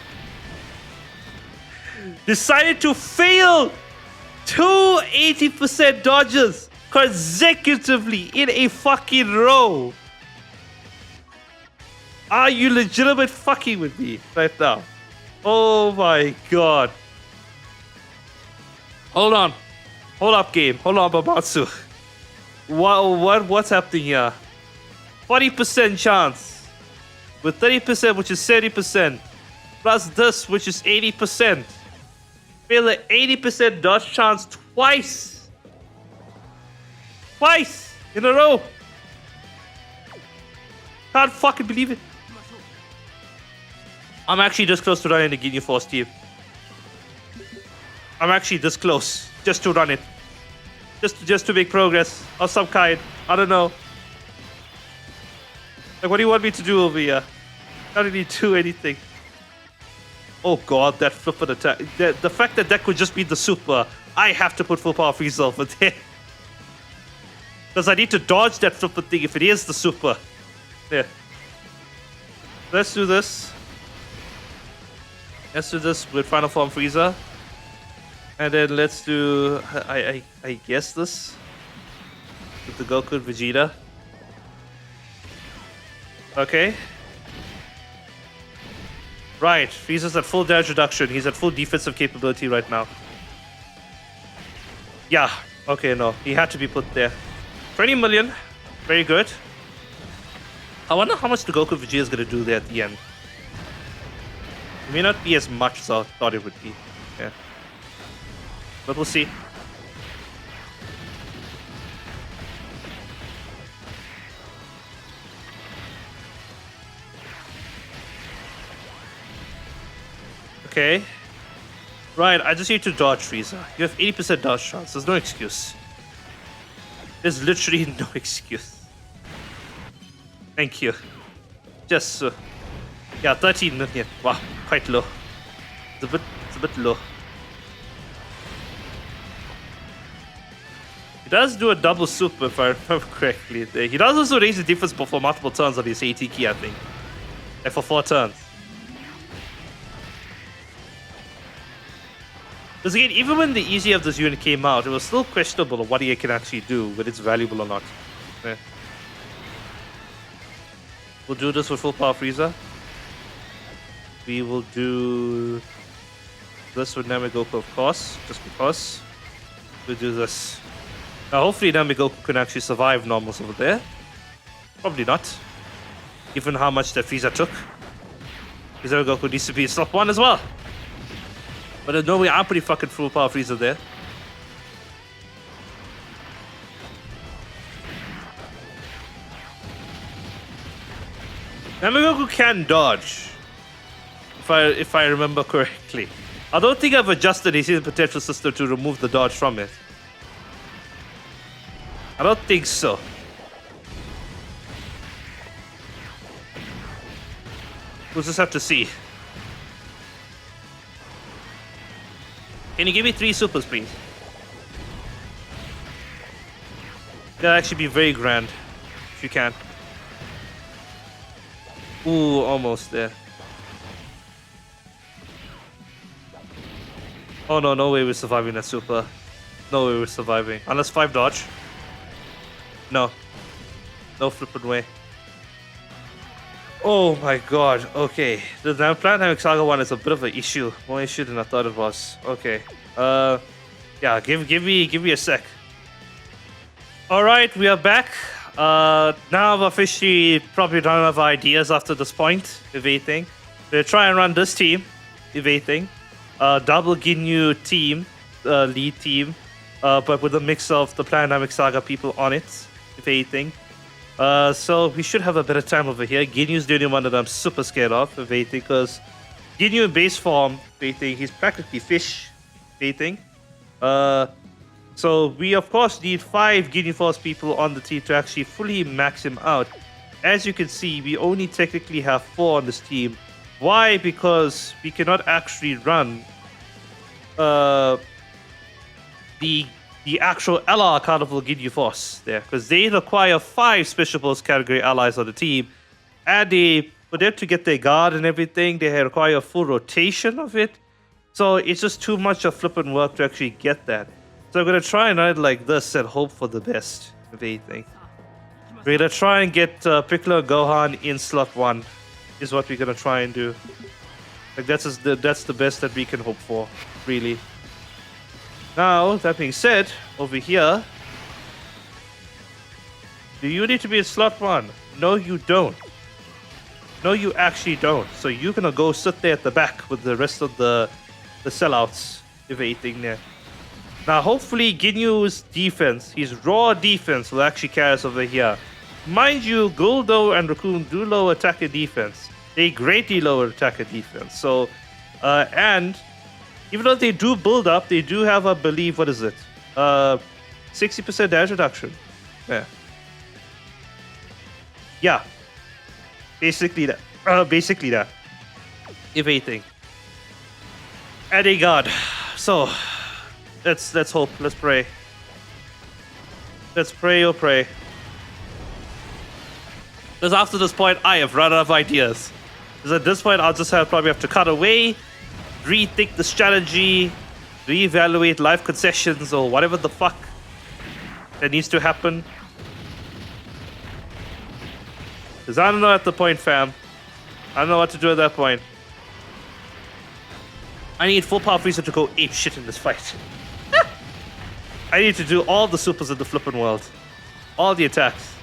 Decided to fail 2 80% dodges consecutively in a fucking row. Are you legitimate fucking with me right now? Oh my god. Hold on. Hold up, game. Hold on, Babatsu. What's happening here? 40% chance. With 30%, which is 70%. Plus this, which is 80%. Fail an 80% dodge chance twice. Twice in a row. Can't fucking believe it. I'm actually this close to running the Ginyu Force team. I'm actually this close just to run it. Just to make progress of some kind. I don't know. Like, what do you want me to do over here? Not really do anything. Oh god, that flip of attack. The fact that that could just be the super. I have to put full power Frieza over there. Because I need to dodge that flipper thing if it is the super. Yeah. Let's do this. Let's do this with Final Form Frieza. And then let's do, I guess this. With the Goku and Vegeta. Okay. Right, Frieza's at full damage reduction. He's at full defensive capability right now. Yeah, okay, no. He had to be put there. 20 million. Very good. I wonder how much the Goku Vegeta is going to do there at the end. It may not be as much as I thought it would be. Yeah. But we'll see. Okay. Right, I just need to dodge Frieza. You have 80% dodge chance. There's no excuse. There's literally no excuse. Thank you. Just yeah, 13 million. Wow, quite low. It's a bit low. He does do a double super if I remember correctly. He does also raise the defense for multiple turns on his AT key, I think. Like for 4 turns. Because again, even when the easy of this unit came out, it was still questionable of what he can actually do, whether it's valuable or not. Yeah. We'll do this with full power Frieza. We will do this with Namek Goku, of course, just because. We'll do this. Now, hopefully Namek Goku can actually survive normals over there. Probably not. Given how much that Frieza took. Because Namek Goku needs to be slot 1 as well. But there's no way I'm pretty fucking full power Frieza there. Namek Goku can dodge. If I remember correctly. I don't think I've adjusted his hidden potential system to remove the dodge from it. I don't think so. We'll just have to see. Can you give me 3 supers, please? That'd actually be very grand, if you can. Ooh, almost there. Oh no, no way we're surviving that super. No way we're surviving. Unless 5 dodge. No. No flippin' way. Oh my god, okay. The Namek Saga one is a bit of an issue. More issue than I thought it was. Okay. Yeah, give me a sec. Alright, we are back. Now I've officially probably run out of ideas after this point, if anything. We'll try and run this team, if anything. Double Ginyu team, lead team, but with a mix of the Namek Saga people on it, if anything. So we should have a better time over here. Ginyu's the only one that I'm super scared of, if anything, because Ginyu in base form, if anything, he's practically fish, if anything. So we of course need 5 Ginyu Force people on the team to actually fully max him out. As you can see, we only technically have 4 on this team. Why? Because we cannot actually run the actual LR Carnival Ginyu Force there, because they require 5 Special Force category allies on the team, and for them to get their guard and everything, they require a full rotation of it. So it's just too much of flipping work to actually get that. So I'm gonna try and run it like this and hope for the best, if anything. We're gonna try and get Piccolo and Gohan in slot 1. Is what we're gonna try and do. Like that's the best that we can hope for, really. Now, that being said, over here, do you need to be in slot 1? No, you don't. No, you actually don't. So you're gonna go sit there at the back with the rest of the sellouts, if anything there. Now, hopefully, Ginyu's defense, his raw defense, will actually carry us over here. Mind you, Guldo and Raccoon do lower attacker defense. They greatly lower attacker defense. So, and even though they do build up, they do have, I believe, what is it? 60% damage reduction. Yeah. Yeah. Basically that. Basically that. If anything. And a god. So, let's hope. Let's pray. Let's pray, oh pray. Because after this point, I have run out of ideas. Because at this point, I'll just probably have to cut away, rethink the strategy, reevaluate life concessions, or whatever the fuck that needs to happen. Because I don't know at the point, fam. I don't know what to do at that point. I need full power Frieza to go ape shit in this fight. I need to do all the supers in the flippin' world. All the attacks.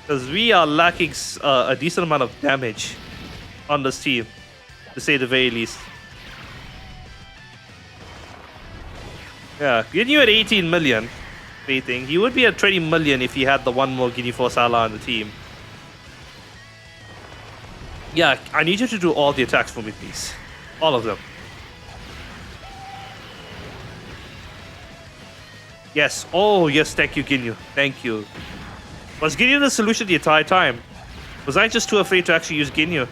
Because we are lacking a decent amount of damage on this team, to say the very least. Yeah, Ginyu at 18 million, anything. He would be at 20 million if he had the one more Ginyu Force ally on the team. Yeah, I need you to do all the attacks for me, please. All of them. Yes. Oh, yes, thank you, Ginyu. Thank you. Was Ginyu the solution the entire time? Was I just too afraid to actually use Ginyu?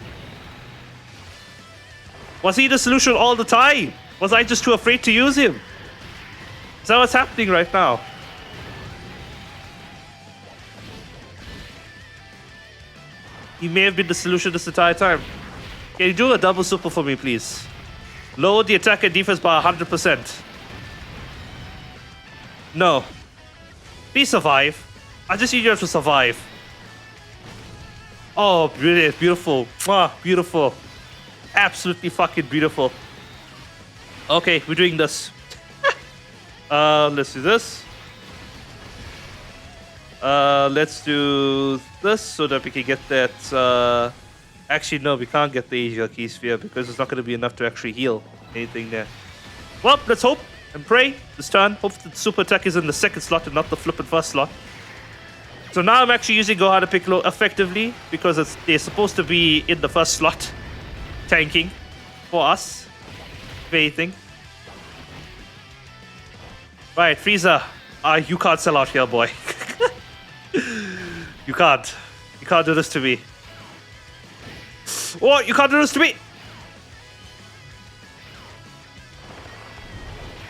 Was he the solution all the time? Was I just too afraid to use him? Is that what's happening right now? He may have been the solution this entire time. Can you do a double super for me, please? Lower the attack and defense by 100%. No. Please survive. I just need you to survive. Oh, brilliant, beautiful. Mwah, beautiful. Absolutely fucking beautiful. Okay, we're doing this. Let's do this. Let's do this so that we can get that. Actually, no, we can't get the Asia Key Sphere because it's not going to be enough to actually heal anything there. Well, let's hope and pray this turn. Hope the super attack is in the second slot and not the flippin' first slot. So now I'm actually using Gohan and Piccolo effectively because they're supposed to be in the first slot, tanking for us. If anything. Right, Frieza, you can't sell out here, boy. You can't. You can't do this to me. Oh, you can't do this to me.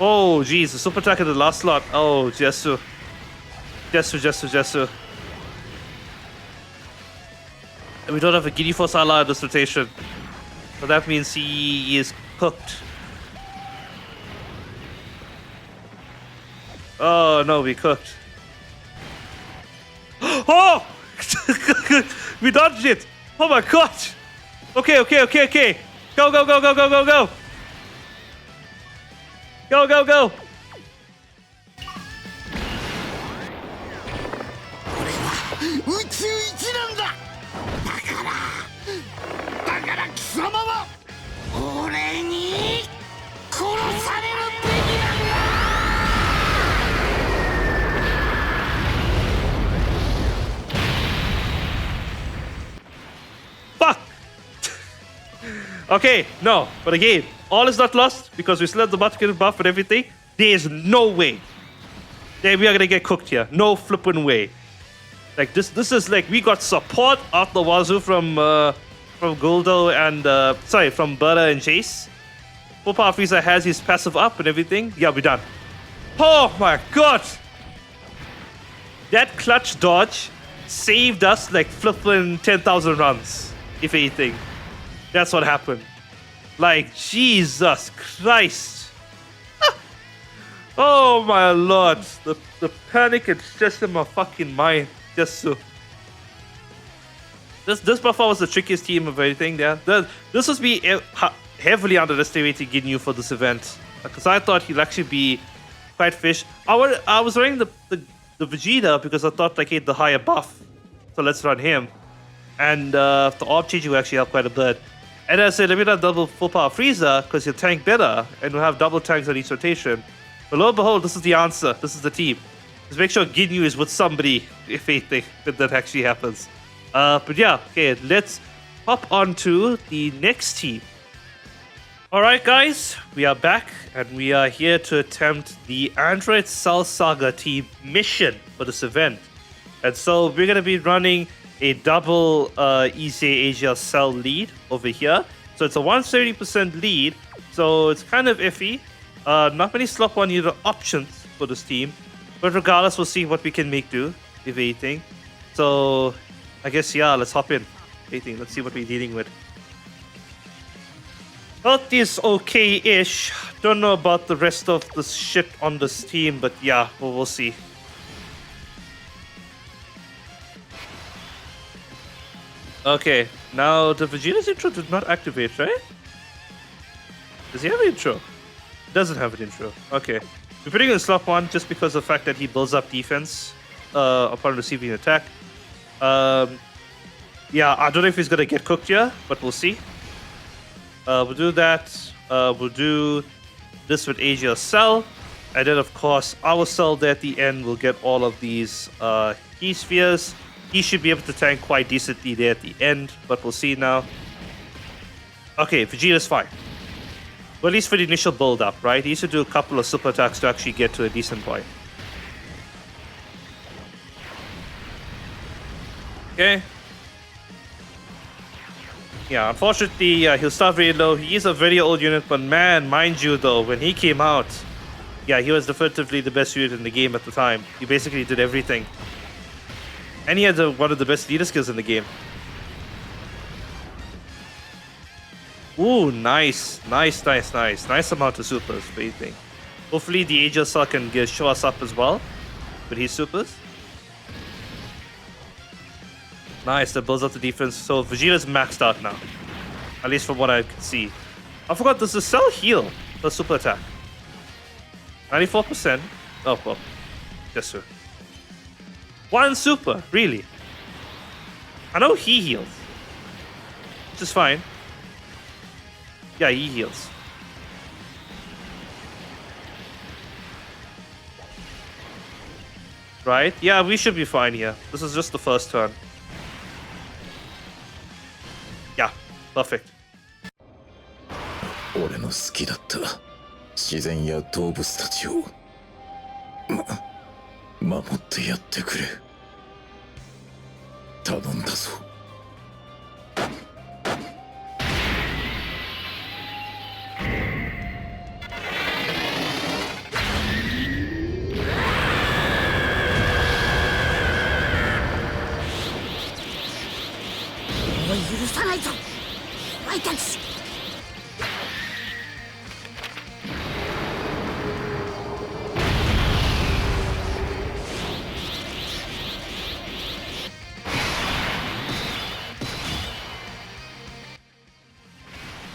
Oh, jeez, the super attack in the last slot. Oh, Jesu. Jesu. And we don't have a Giddy Force Ala in this rotation. So that means he is cooked. Oh, no, we cooked. Oh! We dodged it! Oh my god! Okay. Go. Go. 宇宙一なんだ。だから貴様は俺に殺されるべきなんだ。 Fuck! Okay, no. But again, all is not lost because we still have the Matukin buff and everything. There is no way that we are gonna get cooked here. No flippin' way. Like this is like we got support out the wazoo from Goldo and from Berta and Chase. Full Power Frieza has his passive up and everything. Yeah, we're done. Oh my god! That clutch dodge saved us like flippin' 10,000 runs, if anything. That's what happened. Like, Jesus Christ. Oh my lord. The panic and stress in my fucking mind. Just so. This buffer was the trickiest team of everything there. This was me heavily underestimating Ginyu for this event. Because I thought he'd actually be quite fish. I was running the Vegeta because I thought like he had the higher buff. So let's run him. And the orb change will actually help quite a bit. And I said, let me run double full power Frieza because he'll tank better and we'll have double tanks on each rotation. But lo and behold, this is the answer. This is the team. Just make sure Ginyu is with somebody if anything that actually happens. But yeah, okay, let's hop on to the next team. Alright guys, we are back and we are here to attempt the Android Cell Saga team mission for this event. And so we're going to be running a double ECA Asia Cell lead over here. So it's a 170% lead, so it's kind of iffy. Not many slot 1 unit options for this team. But regardless, we'll see what we can make do, if anything. So, I guess, yeah, let's hop in. Anything, let's see what we're dealing with. Health is okay-ish. Don't know about the rest of the shit on this team, but yeah, we'll see. Okay, now the Vegeta's intro did not activate, right? Does he have an intro? Doesn't have an intro. Okay. We're putting in slot 1 just because of the fact that he builds up defense upon receiving an attack. Yeah, I don't know if he's going to get cooked here, but we'll see. We'll do that. We'll do this with Asia Cell. And then, of course, our Cell there at the end will get all of these key spheres. He should be able to tank quite decently there at the end, but we'll see now. Okay, Vegeta's fine. Well, at least for the initial build-up, right? He used to do a couple of super attacks to actually get to a decent point. Okay. Yeah, unfortunately, he'll start very low. He is a very old unit, but man, mind you though, when he came out, yeah, he was definitively the best unit in the game at the time. He basically did everything. And he had one of the best leader skills in the game. Ooh, nice. Nice amount of supers, what do you think? Hopefully the Aegis Cell can show us up as well with his supers. Nice, that builds up the defense. So Vegeta's maxed out now. At least from what I can see. I forgot, does the Cell heal the super attack? 94%? Oh, well. Yes, sir. One super, really? I know he heals. Which is fine. Yeah, he heals. Right? Yeah, we should be fine here. This is just the first turn. Yeah, perfect. 俺の好きだった自然や動物たちを守ってやってくれ頼んだぞ Okay, 許さないぞお前たち。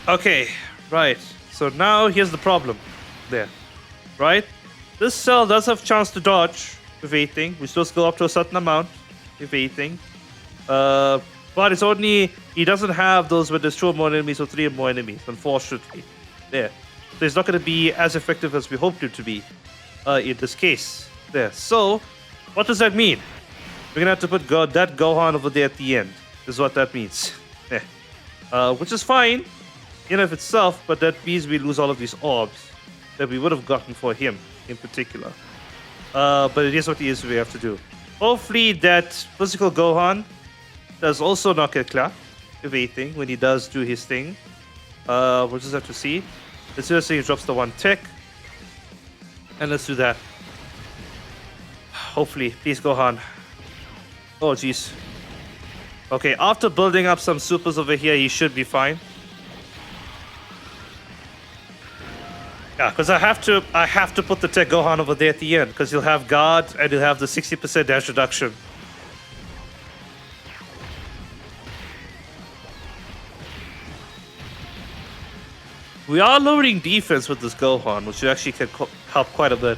Okay, right. So now here's the problem. There. Right? This cell does have chance to dodge evading. We still go up to a certain amount evading. But it's only he doesn't have those where there's 2 or more enemies or 3 or more enemies, unfortunately. There. So it's not gonna be as effective as we hoped it to be in this case. There. So what does that mean? We're gonna have to put that Gohan over there at the end. Is what that means. There. Which is fine in of itself, but that means we lose all of these orbs that we would have gotten for him in particular. But it is what it is we have to do. Hopefully that physical Gohan does also not get clapped, if anything, when he does do his thing. We'll just have to see. Let's just say he drops the 1 tick. And let's do that. Hopefully, please Gohan. Oh jeez. Okay, after building up some supers over here, he should be fine. Yeah, because I have to put the Tech Gohan over there at the end, because he'll have guard and he'll have the 60% dash reduction. We are lowering defense with this Gohan, which actually can help quite a bit.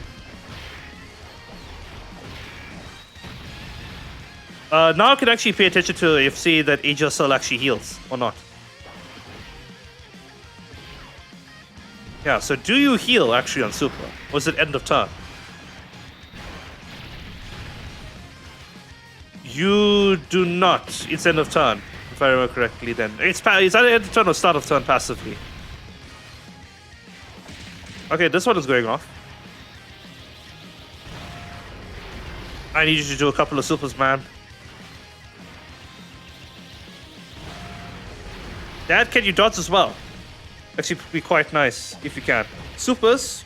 Now I can actually pay attention to if see that Angel Cell actually heals or not. Yeah, so do you heal actually on Super? Or is it end of turn? You do not. It's end of turn, if I remember correctly then. It's either end of turn or start of turn passively. Okay, this one is going off. I need you to do a couple of supers, man. Dad, can you dodge as well? Actually, be quite nice if you can. Supers.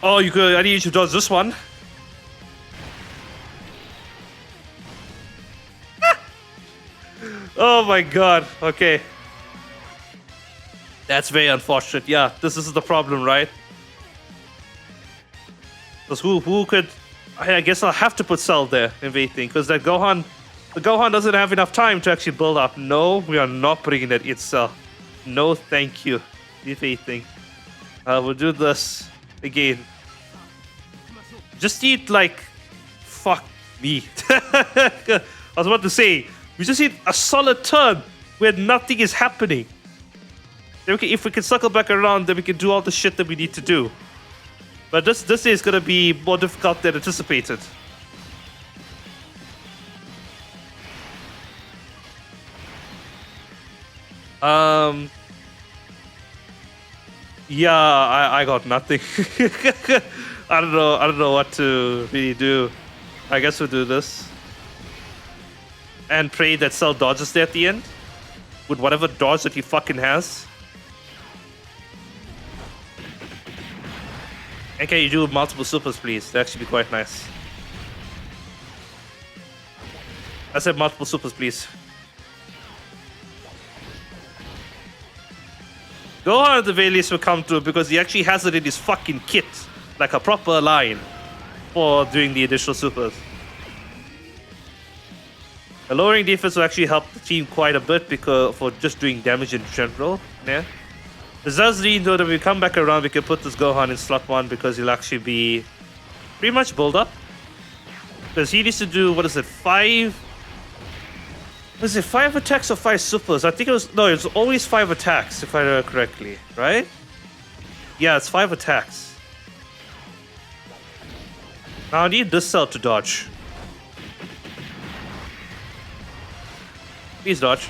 Oh, you could. I need you to dodge this one. Oh my god. Okay. That's very unfortunate. Yeah, this is the problem, right? Because who could? I guess I'll have to put Cell there in waiting because that Gohan. The Gohan doesn't have enough time to actually build up. No, we are not putting that itself. No, thank you. If anything. We'll do this again. Just need, like... Fuck me. I was about to say, we just need a solid turn where nothing is happening. Then if we can circle back around, then we can do all the shit that we need to do. But this is going to be more difficult than anticipated. Yeah, I got nothing. I don't know what to really do. I guess we'll do this. And pray that Cell dodges there at the end. With whatever dodge that he fucking has. And can you do multiple supers, please? That'd actually be quite nice. I said multiple supers, please. Gohan at the very least will come through because he actually has it in his fucking kit. Like a proper line for doing the additional supers. The lowering defense will actually help the team quite a bit because for just doing damage in general. Yeah. This does mean though that when we come back around we can put this Gohan in slot 1 because he'll actually be pretty much build up. Because he needs to do, what is it, 5... Was it 5 attacks or 5 supers? I think it was always 5 attacks, if I remember correctly, right? Yeah, it's 5 attacks. Now I need this cell to dodge. Please dodge.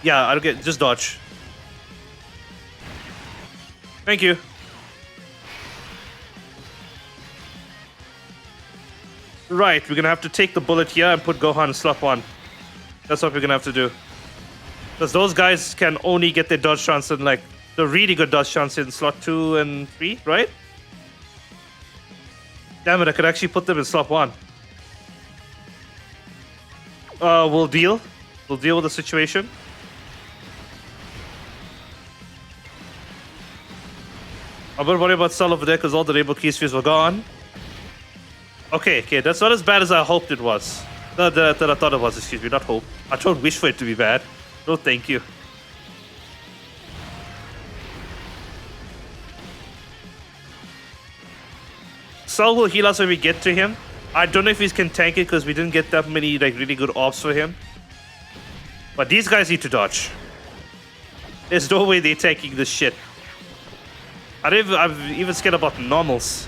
Yeah, I don't get. Just dodge. Thank you. Right, we're gonna have to take the bullet here and put Gohan in slot 1. That's what we're gonna have to do. Because those guys can only get their dodge chance in, like, the really good dodge chance in slot 2 and 3, right? Damn it, I could actually put them in slot 1. We'll deal. We'll deal with the situation. I'm not worried about Cell over there because all the Rainbow Key spheres were gone. Okay, that's not as bad as I hoped it was. That I thought it was, excuse me, not hope. I don't wish for it to be bad. No, thank you. Cell will heal us when we get to him. I don't know if he can tank it because we didn't get that many like really good orbs for him. But these guys need to dodge. There's no way they're tanking this shit. I'm even scared about normals.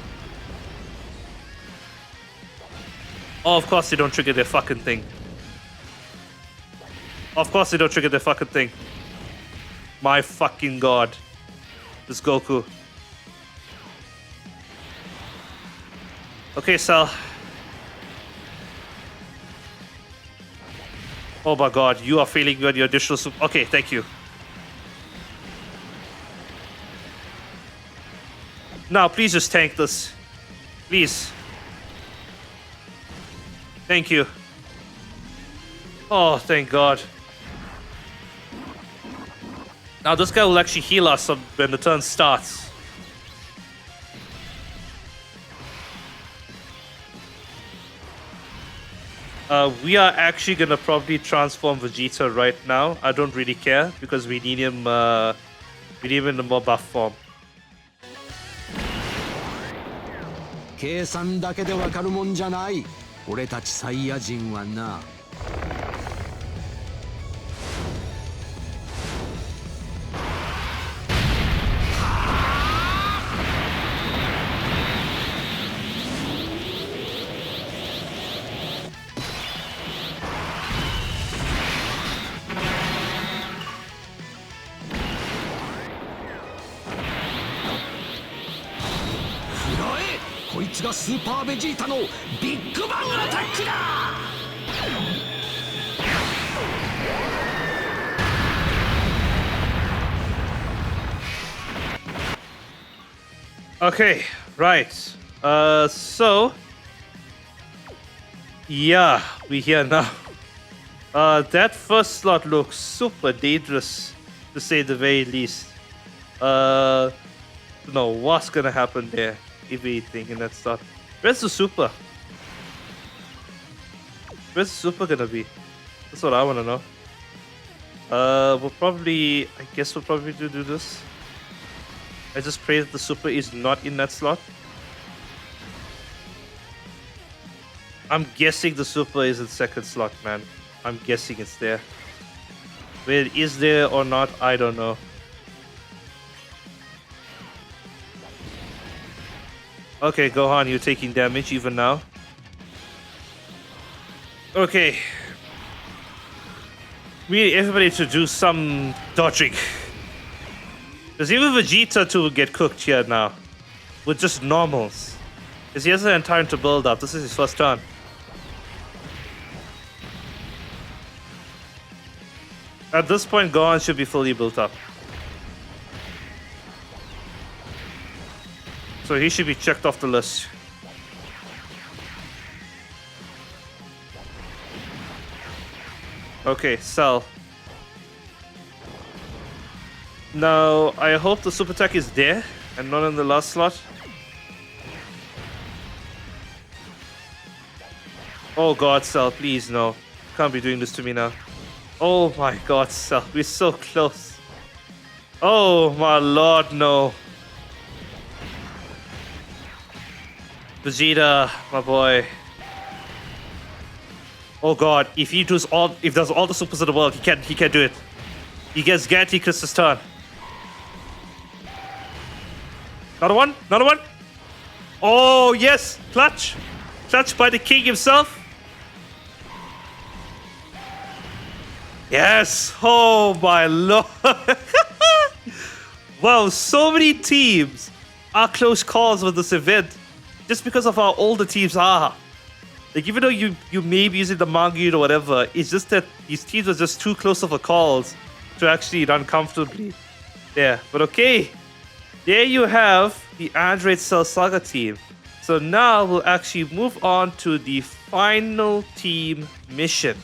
Oh, of course they don't trigger their fucking thing. Of course they don't trigger their fucking thing. My fucking god. This Goku. Okay, Cell. Oh my god, you are failing me on your additional super. Okay, thank you. Now, please just tank this. Please. Thank you. Oh, thank god. Now, this guy will actually heal us when the turn starts. We are actually gonna probably transform Vegeta right now. I don't really care because we need him. We need him in the more buff form. 計算だけでわかるもんじゃない。俺たちサイヤ人はな。こいつがスーパーベジータのビッグバンアタックだ。Okay, right. So yeah, we here now. That first slot looks super dangerous, to say the very least. Don't know what's gonna happen there. If anything in that slot. Where's the super? Where's the super gonna be? That's what I wanna know. We'll probably, I guess we'll probably do this. I just pray that the super is not in that slot. I'm guessing the super is in second slot, man. I'm guessing it's there. Where it is there or not, I don't know. Okay, Gohan, you're taking damage even now. Okay. We need everybody to do some dodging. Because even Vegeta too will get cooked here now. With just normals. Because he hasn't had time to build up. This is his first turn. At this point, Gohan should be fully built up. So he should be checked off the list. Okay, Cell. Now, I hope the super attack is there and not in the last slot. Oh god, Cell, please no. Can't be doing this to me now. Oh my god, Cell, we're so close. Oh my lord, no. Vegeta, my boy. Oh god, if there's all the supers in the world, he can't do it. He gets guaranteed Chris's turn. Another one? Another one? Oh yes! Clutch! Clutch by the king himself. Yes! Oh my lord! Wow, so many teams are close calls with this event. Just because of how old the teams are. Like, even though you may be using the manga or whatever, it's just that these teams are just too close of a calls to actually run comfortably. Yeah, but okay. There you have the Android Cell Saga team. So now we'll actually move on to the final team mission.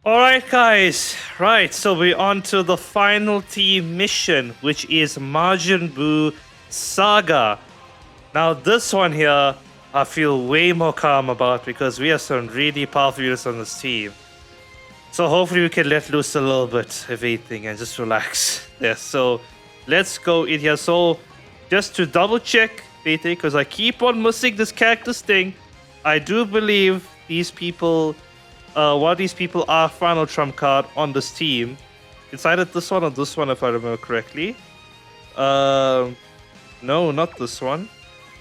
Alright guys, right, so we're on to the final team mission, which is Majin Buu Saga. Now this one here, I feel way more calm about because we have some really powerful units on this team. So hopefully we can let loose a little bit of everything and just relax. Yeah, so let's go in here. So just to double check everything, because I keep on missing this characters thing, I do believe these people, one of these people are final trump card on this team. It's either this one or this one if I remember correctly. No, not this one.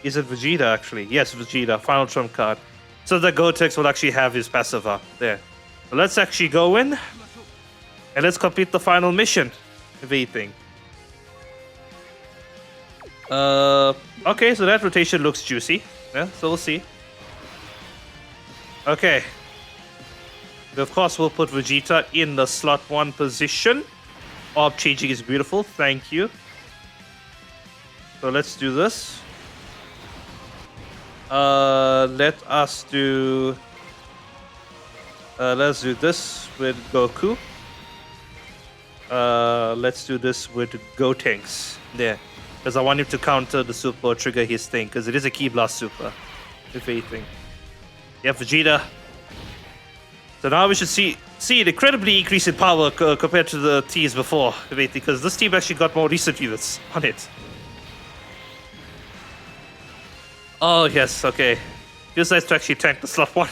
Is it Vegeta actually? Yes, Vegeta, final trump card. So the Gotenks will actually have his passive up there. So let's actually go in and let's complete the final mission. Everything. Okay, so that rotation looks juicy. Yeah, so we'll see. Okay. Of course, we'll put Vegeta in the slot 1 position. Orb changing is beautiful. Thank you. So let's do this. Let's do this with Goku. Let's do this with Gotenks. There. Because I want him to counter the super or trigger his thing. Because it is a Ki Blast super. If anything. Yeah, Vegeta. So now we should see an incredibly increase in power compared to the teams before. Because this team actually got more recent units on it. Oh, yes, okay. Feels nice to actually tank the slot 1.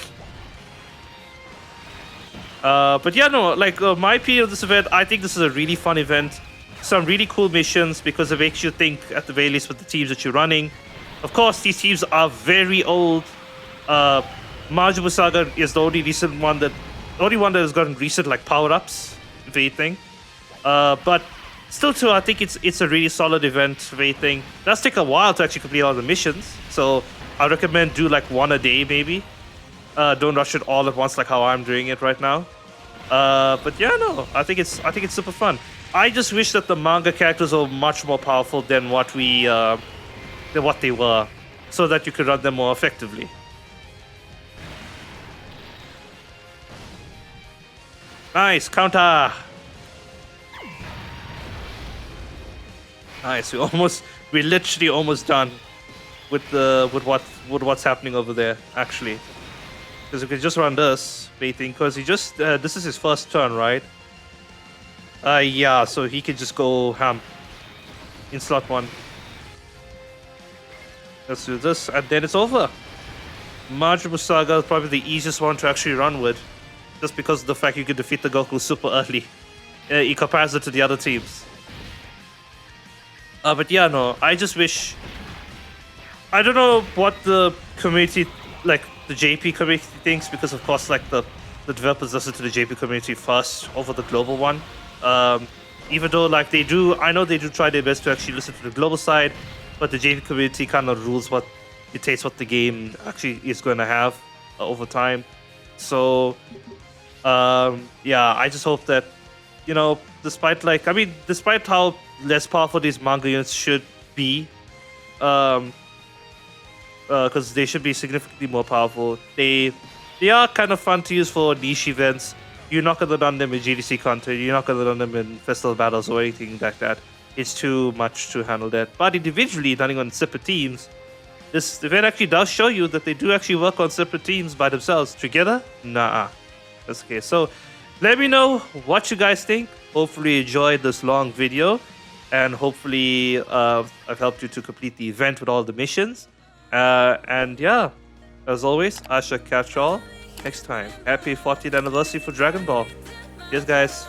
But yeah, no, like my opinion of this event, I think this is a really fun event. Some really cool missions because it makes you think at the very least with the teams that you're running. Of course, these teams are very old. Majin Buu Saga is the only recent one that has gotten recent like power-ups, if anything. But still too, I think it's a really solid event, if anything. It does take a while to actually complete all the missions. So I recommend do like one a day maybe. Don't rush it all at once like how I'm doing it right now. But yeah, no, I think it's super fun. I just wish that the manga characters were much more powerful than what they were, so that you could run them more effectively. Nice counter. Nice. We're literally almost done with what's happening over there actually. Because we can just run this, waiting, because he just this is his first turn, right? Yeah, so he can just go ham in slot 1. Let's do this, and then it's over. Majin Buu Saga is probably the easiest one to actually run with, just because of the fact you can defeat the Goku super early in comparison to the other teams. But yeah, no, I just wish... I don't know what the community, like the JP community thinks, because of course like the developers listen to the JP community first over the global one. Even though like I know they do try their best to actually listen to the global side, but the JP community kind of rules what dictates what the game actually is going to have over time. So yeah, I just hope that, you know, despite how less powerful these manga units should be, because they should be significantly more powerful, they are kind of fun to use for niche events. You're not going to run them in GDC content, you're not going to run them in festival battles or anything like that. It's too much to handle that. But individually, running on separate teams, this event actually does show you that they do actually work on separate teams by themselves. Together? Nah. That's okay. So let me know what you guys think. Hopefully you enjoyed this long video. And hopefully I've helped you to complete the event with all the missions. And yeah, as always, I shall catch y'all next time. Happy 40th anniversary for Dragon Ball. Cheers, guys.